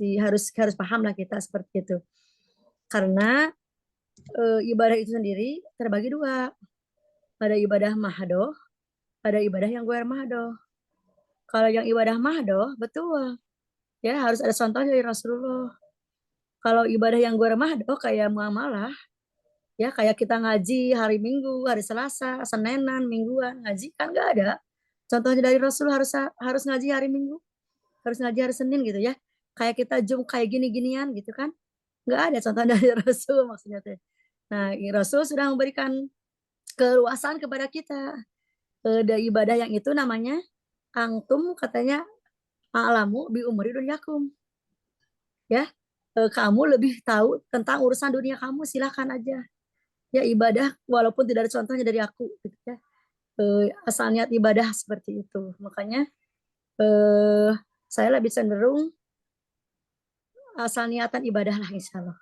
paham lah kita seperti itu. Karena ibadah itu sendiri terbagi dua. Ada ibadah mahdoh, ada ibadah yang guer mahdoh. Kalau yang ibadah mahdoh, betul. Ya, harus ada contoh dari Rasulullah. Kalau ibadah yang guer mahdoh kayak muamalah, ya kayak kita ngaji hari Minggu, hari Selasa, Senenan, Mingguan, ngaji kan nggak ada. Contohnya dari Rasul harus ngaji hari Minggu, harus ngaji hari Senin gitu ya. Kayak kita kayak gini-ginian gitu kan. Nggak ada contoh dari Rasul maksudnya teh. Nah, Rasul sudah memberikan keluasan kepada kita. Dari ibadah yang itu namanya angtum katanya a'lamu bi umuri dunyakum. Ya, kamu lebih tahu tentang urusan dunia kamu, silakan aja. Ya ibadah walaupun tidak ada contohnya dari aku gitu ya. Asal niat ibadah seperti itu. Makanya saya lebih cenderung asal niatan ibadah lah insya Allah.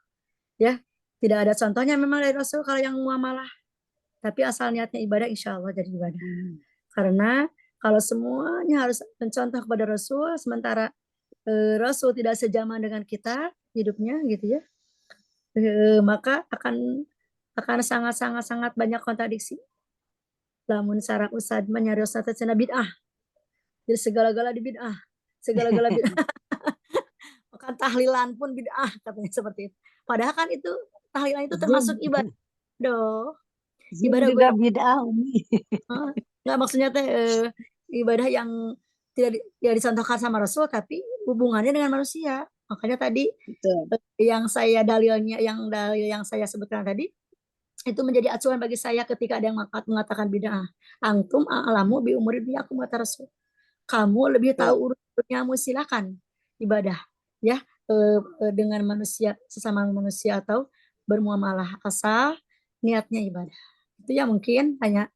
Ya, tidak ada contohnya memang dari Rasul kalau yang muamalah. Tapi asal niatnya ibadah insya Allah jadi ibadah. Karena kalau semuanya harus mencontoh kepada Rasul, sementara Rasul tidak sejaman dengan kita hidupnya gitu ya, maka akan sangat banyak kontradiksi. Lamun sarah usad menyarios cina bid'ah, jadi segala-gala di bid'ah, segala-gala bid'ah. Maka tahlilan pun bid'ah katanya seperti itu. Padahal kan itu tahlilan itu termasuk ibadah. Ibadah juga bid'ah Umi. Nggak maksudnya teh ibadah yang tidak dicontohkan sama Rasul tapi hubungannya dengan manusia. Makanya tadi yang dalil yang saya sebutkan tadi itu menjadi acuan bagi saya ketika ada yang mengatakan bid'ah. Antum a'lamu bi umuri dunyakum kata Rasul. Kamu lebih tahu urusan duniamu, silakan ibadah ya dengan manusia, sesama manusia atau bermuamalah asal niatnya ibadah. Itu ya mungkin hanya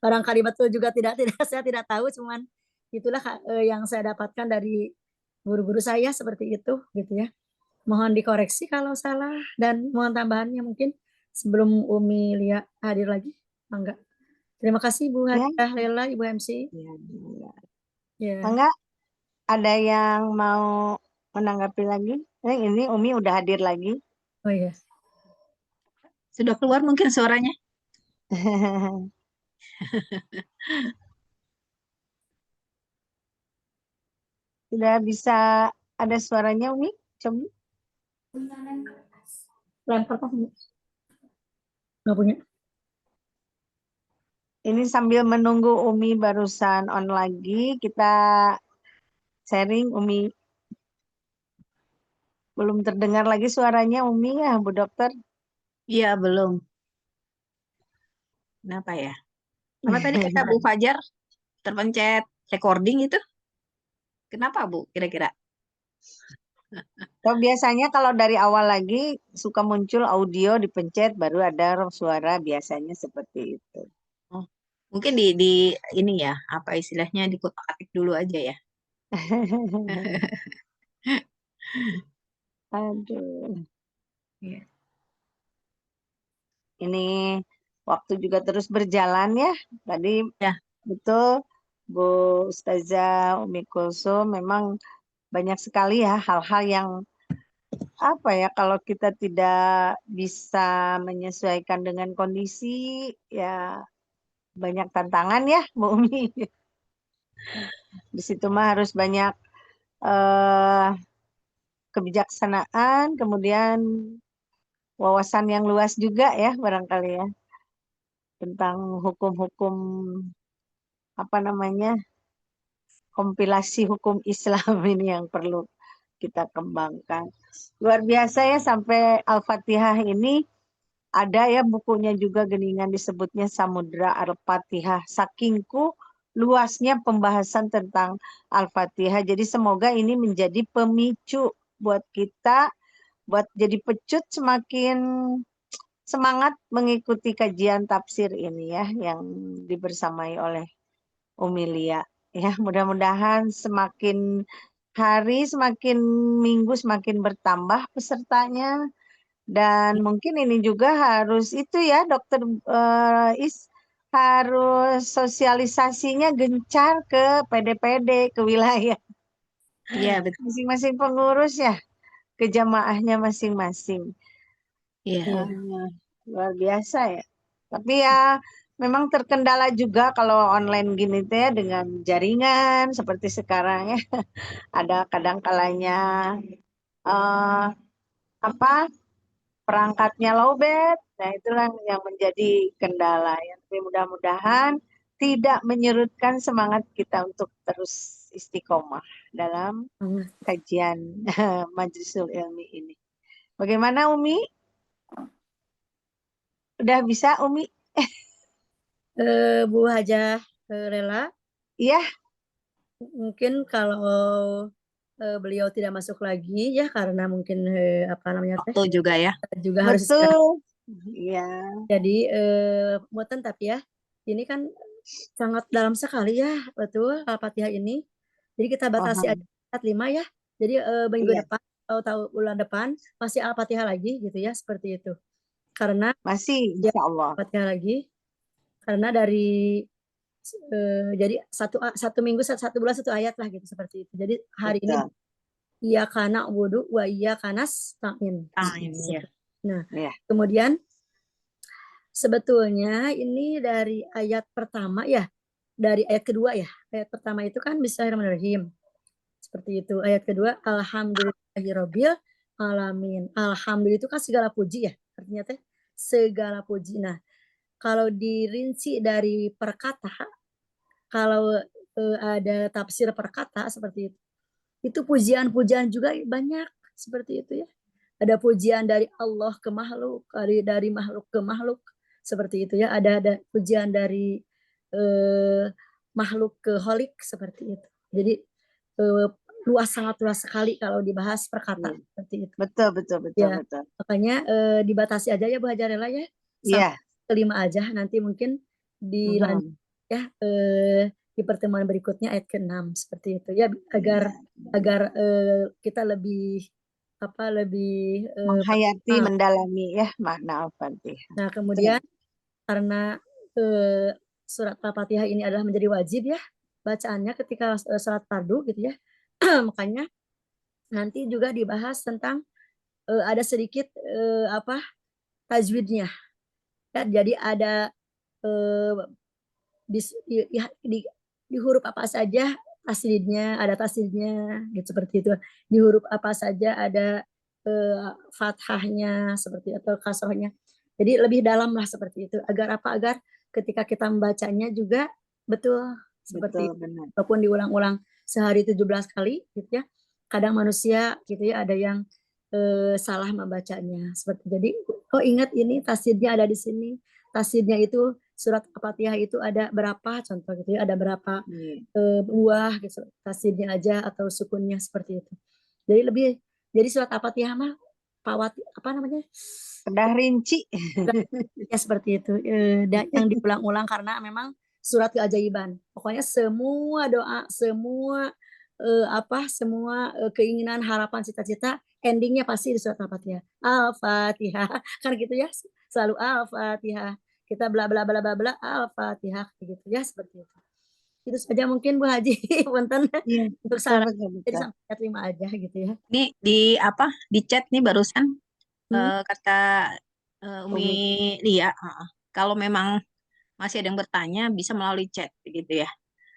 barangkali betul juga tidak saya tidak tahu, cuman itulah yang saya dapatkan dari guru-guru saya seperti itu gitu ya. Mohon dikoreksi kalau salah dan mohon tambahannya mungkin sebelum Umi Lia hadir lagi. Enggak. Terima kasih Bu Hadiah Lela, Ibu MC. Ya. Enggak ada yang mau menanggapi lagi? Ini Umi udah hadir lagi. Oh iya. Sudah keluar mungkin suaranya. Sudah bisa ada suaranya Umi? Coba. Lempar kan? Nggak punya. Ini sambil menunggu Umi barusan on lagi, kita sharing Umi. Belum terdengar lagi suaranya Umi ya Bu Dokter? Iya, belum. Kenapa ya? Apa tadi kata Bu Fajar terpencet recording itu? Kenapa Bu kira-kira? So, biasanya kalau dari awal lagi suka muncul audio dipencet baru ada suara, biasanya seperti itu. Oh, mungkin di ini ya, apa istilahnya dikutak-atik dulu aja ya. Aduh. Iya. Ini waktu juga terus berjalan ya. Tadi Ya. betul Bu Ustazah Umi Kulsum memang banyak sekali ya hal-hal yang apa ya kalau kita tidak bisa menyesuaikan dengan kondisi ya banyak tantangan ya Bu Umi. Di situ mah harus banyak kebijaksanaan, kemudian wawasan yang luas juga ya barangkali ya tentang hukum-hukum apa namanya kompilasi hukum Islam ini yang perlu kita kembangkan. Luar biasa ya, sampai Al-Fatihah ini ada ya bukunya juga geningan disebutnya Samudra Al-Fatihah. Sakingku luasnya pembahasan tentang Al-Fatihah. Jadi semoga ini menjadi pemicu buat kita, buat jadi pecut semakin semangat mengikuti kajian tafsir ini ya, yang dibersamai oleh Umi Lia. Ya, mudah-mudahan semakin hari, semakin minggu semakin bertambah pesertanya. Dan mungkin ini juga harus itu ya, Dokter harus sosialisasinya gencar ke PD-PD, ke wilayah. Iya, betul. Masing-masing pengurus ya, ke jamaahnya masing-masing. Iya. Luar biasa ya. Tapi ya memang terkendala juga kalau online gini teh ya, dengan jaringan seperti sekarang ya. Ada kadang kalanya perangkatnya lowbat. Nah, itulah yang menjadi kendala ya. Tapi mudah-mudahan tidak menyurutkan semangat kita untuk terus istiqomah dalam kajian Majlisul Ilmi ini. Bagaimana Umi? Udah bisa Umi? Bu Hajah Rela, Iya, mungkin kalau beliau tidak masuk lagi ya karena mungkin apa namanya teh Waktu juga ya. juga harus istirahat. betul. Iya. Jadi muatan tapi ya ini kan sangat dalam sekali ya betul Al-Fatihah ini. Jadi kita batasi Paham. aja 5 ya. Jadi minggu Iya. depan atau bulan depan masih Al-Fatihah lagi gitu ya seperti itu. Karena Masih, ya insya Allah. Al-Fatihah lagi karena dari jadi satu minggu satu bulan satu ayat lah gitu seperti itu. Jadi hari ini Betul. iyyaka na'budu wa iyyaka nasta'in. Iya. Nah, Iya. kemudian sebetulnya ini dari ayat pertama ya, dari ayat kedua ya. Ayat pertama itu kan Bismillahirrahmanirrahim. Seperti itu. Ayat kedua Alhamdulillahirabbil alamin. Alhamdulillah itu kan segala puji ya. Artinya teh segala puji. Nah, kalau dirinci dari perkata, kalau ada tafsir perkata seperti itu. Itu pujian-pujian juga banyak seperti itu ya. Ada pujian dari Allah ke makhluk, dari makhluk ke makhluk seperti itu ya. Ada pujian dari makhluk ke holik seperti itu. Jadi sangat luas sekali kalau dibahas perkataan seperti itu. Betul, betul, betul, Ya, betul. makanya dibatasi aja ya Bu Hajarela ya. Iya. Sampai 5 aja nanti mungkin dilanjut ya di pertemuan berikutnya ayat ke-6 seperti itu ya agar kita lebih Menghayati, mendalami ya makna Al-Fatihah. Nah, kemudian karena surat Al-Fatihah ini adalah menjadi wajib ya bacaannya ketika salat fardu gitu ya. Makanya nanti juga dibahas tentang ada sedikit tajwidnya. Ya, jadi ada di huruf apa saja ada tasdidnya gitu seperti itu. Di huruf apa saja ada fathahnya seperti atau kasrohnya. Jadi lebih dalam lah seperti itu. Agar ketika kita membacanya juga betul seperti betul, benar. walaupun diulang-ulang sehari 17 kali gitu ya. Kadang manusia gitu ya ada yang salah membacanya seperti jadi ingat ini tasdidnya ada di sini. Tasdidnya itu surat Al-Fatihah itu ada berapa contoh gitu ya, ada berapa buah gitu tasdidnya aja atau sukunnya seperti itu. Jadi surat Al-Fatihah mah apa namanya? Kedah rinci. Ya seperti itu. Yang diulang-ulang karena memang surat keajaiban. Pokoknya semua doa, semua keinginan, harapan, cita-cita endingnya pasti di surat Al-Fatihah. Al-Fatihah. Kan gitu ya. Selalu Al-Fatihah. Kita bla bla bla bla bla Al-Fatihah gitu ya seperti itu. Itu saja mungkin Bu Haji punten untuk saran. Jadi sampai ayat 5 aja gitu ya. Ini di chat nih barusan kata Umi Lia, kalau memang masih ada yang bertanya bisa melalui chat begitu ya.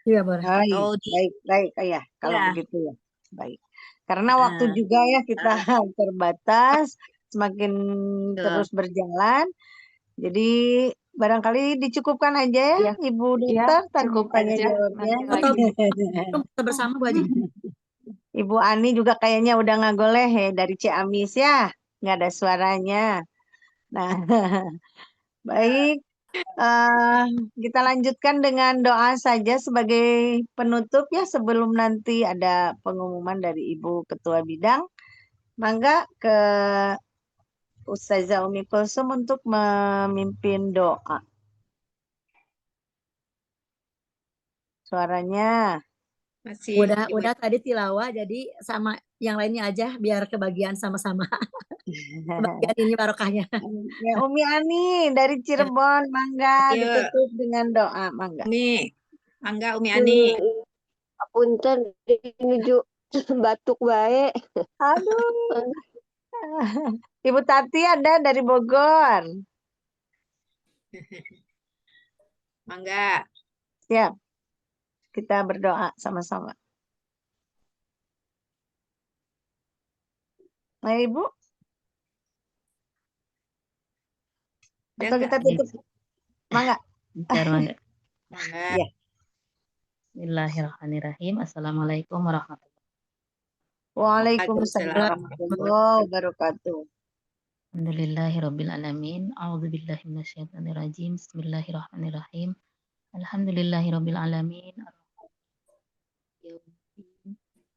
Iya boleh. Atau baik ya kalau ya. begitu ya. Baik. Karena waktu juga ya kita terbatas, semakin terus berjalan. Jadi barangkali dicukupkan aja ya Ibu Dokter tanya jawabnya. Atau kita bersama Bu Haji. Ibu Ani juga kayaknya udah ngagoleh ya dari Ciamis ya. Nggak ada suaranya. Nah, baik. Kita lanjutkan dengan doa saja sebagai penutup ya sebelum nanti ada pengumuman dari Ibu Ketua Bidang. Mangga ke Ustazah Umi Kulsum untuk memimpin doa. Suaranya. Masih Udah tadi tilawah, jadi sama yang lainnya aja biar kebagian sama-sama. Kebagian ini barokahnya. Ya, Umi Ani dari Cirebon, mangga Ayo, ditutup dengan doa, mangga. Umi. Mangga Umi Ani. Punten menuju batuk baik. Aduh. Ibu Tati ada dari Bogor. Mangga. Siap. Kita berdoa sama-sama. Nah, Ibu. Udah Atau kita enggak? tutup. Mangga. Bentar, Mangga. Mangga. Ya. Bismillahirrahmanirrahim. Assalamualaikum warahmatullahi Waalaikumsalam warahmatullahi wabarakatuh. Alhamdulillahirrabbilalamin. A'udzubillahi minasyaitonirrajim. Bismillahirrahmanirrahim. Alhamdulillahirrabbilalamin. Ar-Rahmanirrahim.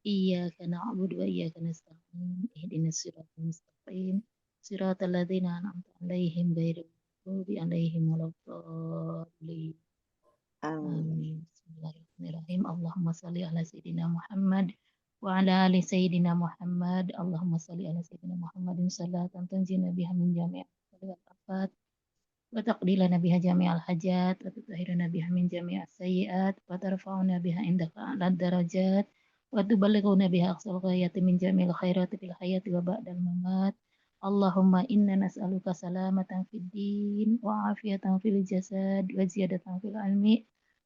Iyyaka na'budu wa iyyaka nasta'in. Ihdinas siratal mustaqim. Siratal ladzina an'amta 'alaihim ghairil maghdubi 'alaihim waladdallin. Amin. Bismillahirrahmanirrahim. Allahumma salli ala sayyidina Muhammad wa ala ali sayyidina Muhammad. Allahumma salli ala sayyidina Muhammadin salatan tanjina biha min jami'il afat wa taqdilana biha jami'al hajat wa tutahhiruna biha min jami'as sayyi'at wa tarfa'una biha indaka a'la darajat wa tuballighuna biha aqsal ghayati min jami'il khairati fil hayati wa ba'dal mamat. Allahumma inna nas'aluka salamatan fid din wa afiyatan fil jasad wa ziyadatan fil ilmi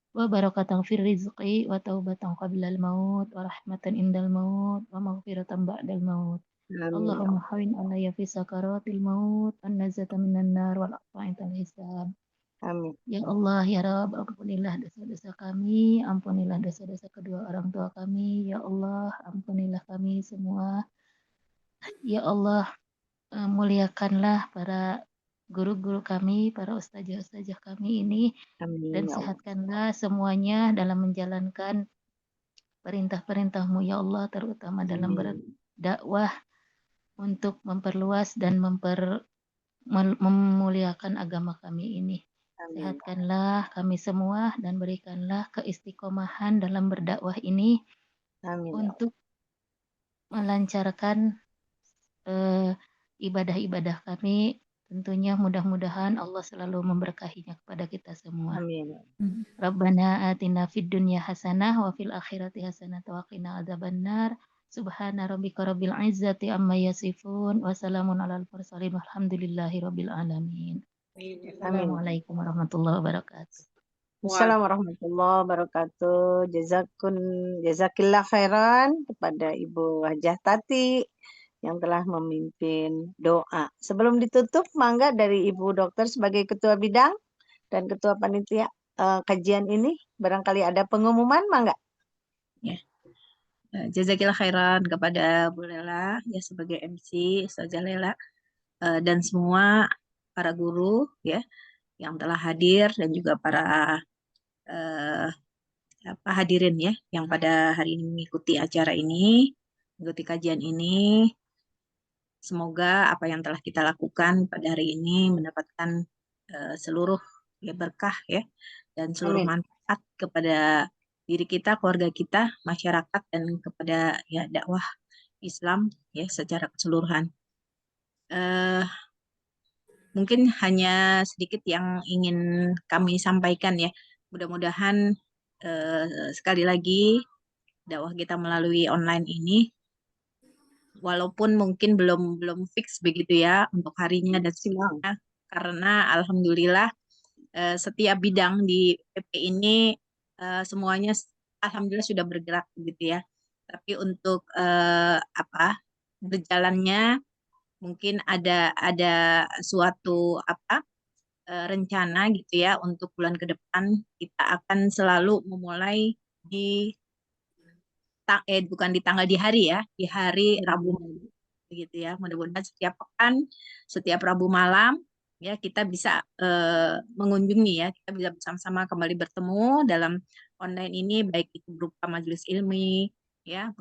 wa barakatan fil rizqi wa taubatan qablal maut wa rahmatan indal maut wa maghfiratan ba'dal maut. Allahumma hawin alayya fi sakaratil maut an nazata minan nar wal aqfa'intal hisab. Amin. Ya Allah, ya Rabb, ampunilah dosa-dosa kami, ampunilah dosa-dosa kedua orang tua kami. Ya Allah, ampunilah kami semua. Ya Allah, muliakanlah para guru-guru kami, para ustazah-ustazah kami ini, Amin. dan sehatkanlah semuanya dalam menjalankan perintah-perintah-Mu ya Allah, terutama dalam berdakwah untuk memperluas dan memuliakan agama kami ini. Sehatkanlah kami semua dan berikanlah keistiqomahan dalam berdakwah ini. Amin. Untuk melancarkan ibadah-ibadah kami. Tentunya mudah-mudahan Allah selalu memberkahinya kepada kita semua. Amin. Rabbana atina fid dunya hasanah wa fil akhirati hasanah wa qina adzabannar. Subhana rabbika rabbil izzati amma yasifun wa salamun alal mursalin walhamdulillahi rabbil alamin. Assalamualaikum warahmatullahi wabarakatuh. Assalamualaikum warahmatullahi wabarakatuh. Jazakillah khairan kepada Ibu Hajah Tati yang telah memimpin doa. Sebelum ditutup, mangga dari Ibu Dokter sebagai Ketua Bidang dan Ketua Panitia kajian ini, barangkali ada pengumuman, mangga. Ya. Jazakillah khairan kepada Bu Lela ya sebagai MC, Ustazah Lela, dan semua para guru ya yang telah hadir dan juga para hadirin ya yang pada hari ini mengikuti acara ini, mengikuti kajian ini. Semoga apa yang telah kita lakukan pada hari ini mendapatkan seluruh ya berkah ya dan seluruh manfaat kepada diri kita, keluarga kita, masyarakat dan kepada ya dakwah Islam ya secara keseluruhan. Mungkin hanya sedikit yang ingin kami sampaikan ya. Mudah-mudahan sekali lagi dakwah kita melalui online ini walaupun mungkin belum fix begitu ya untuk harinya dan sebagainya, karena alhamdulillah setiap bidang di PP ini semuanya alhamdulillah sudah bergerak begitu ya. Tapi untuk berjalannya mungkin ada suatu rencana gitu ya untuk bulan ke depan kita akan selalu memulai di bukan di tanggal, di hari ya, di hari Rabu Hmm. begitu ya. Mudah-mudahan setiap pekan, setiap Rabu malam ya kita bisa mengunjungi ya, kita bisa bersama-sama kembali bertemu dalam online ini, baik itu berupa majelis ilmi ya,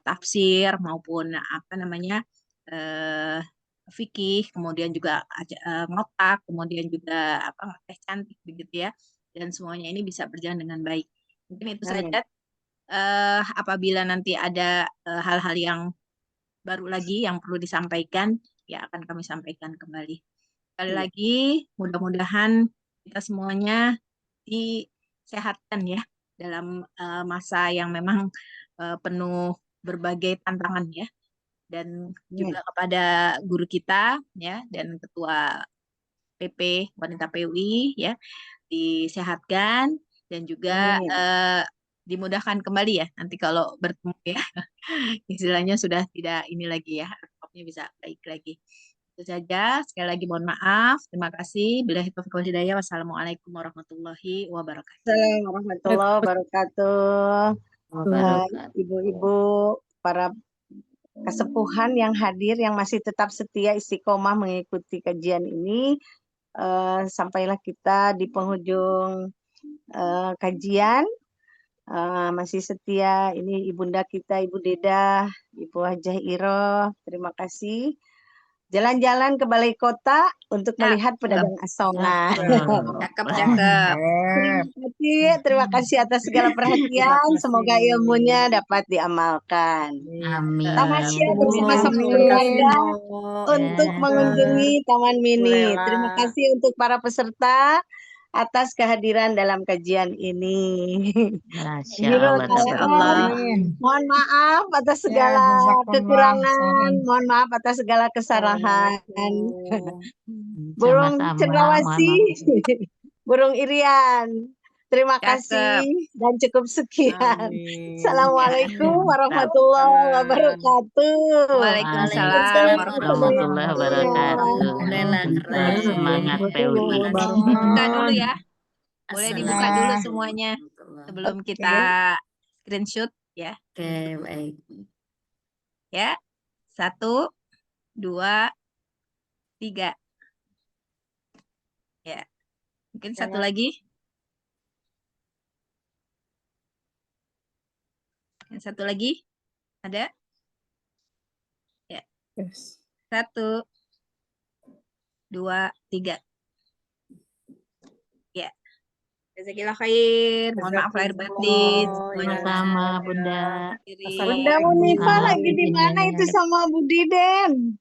tafsir maupun apa namanya fikih, kemudian juga ngotak, kemudian juga apa teh cantik begitu ya, dan semuanya ini bisa berjalan dengan baik. Mungkin itu Amin. saja. Apabila nanti ada hal-hal yang baru lagi yang perlu disampaikan, ya akan kami sampaikan kembali. Sekali Iya. lagi, mudah-mudahan kita semuanya disehatkan ya dalam masa yang memang penuh berbagai tantangan ya. Dan juga kepada guru kita ya dan ketua PP Wanita PUI ya, disehatkan dan juga Amin. dimudahkan kembali ya nanti kalau bertemu ya. Istilahnya sudah tidak ini lagi ya, laptopnya bisa baik lagi. Itu saja. Sekali lagi mohon maaf. Terima kasih. Billahi taufiq wal hidayah. Wassalamualaikum warahmatullahi wabarakatuh. Assalamualaikum warahmatullahi wabarakatuh. Wabarakatuh. Ibu-ibu, para kesepuhan yang hadir, yang masih tetap setia istiqomah mengikuti kajian ini, sampailah kita di penghujung kajian. Masih setia ini ibunda kita, Ibu Dedah, Ibu Hajah Iroh, terima kasih. Jalan-jalan ke balai kota untuk melihat pedagang asongan. Cakep, cakep. Terima kasih atas segala perhatian. Semoga ilmunya dapat diamalkan. Amin. Tamasya bersama-sama keluarga untuk mengunjungi Taman Mini. Terima kasih untuk para peserta atas kehadiran dalam kajian ini. Masya Akhirul Allah. Masya kalam, Allah. mohon maaf atas segala kekurangan, mohon maaf atas segala kesalahan. Burung Sama-sama. cendrawasih, Mohon maaf. burung irian. Terima kasih Cakep. dan cukup sekian. Assalamualaikum warahmatullahi wabarakatuh. Waalaikumsalam Warahmatullahi wabarakatuh. Tetap semangat PUI. Buka dulu ya. Boleh dibuka dulu semuanya sebelum kita screenshot ya. Oke, baik. Ya. 1, 2, 3. Ya. Mungkin satu lagi. Yang satu lagi. Ada? Ya. 1, 2, 3. Ya. Jazakillah khair. Mohon maaf lahir batin. Sama-sama, Bunda. Bunda Munifah lagi di mana itu sama Bu Diden?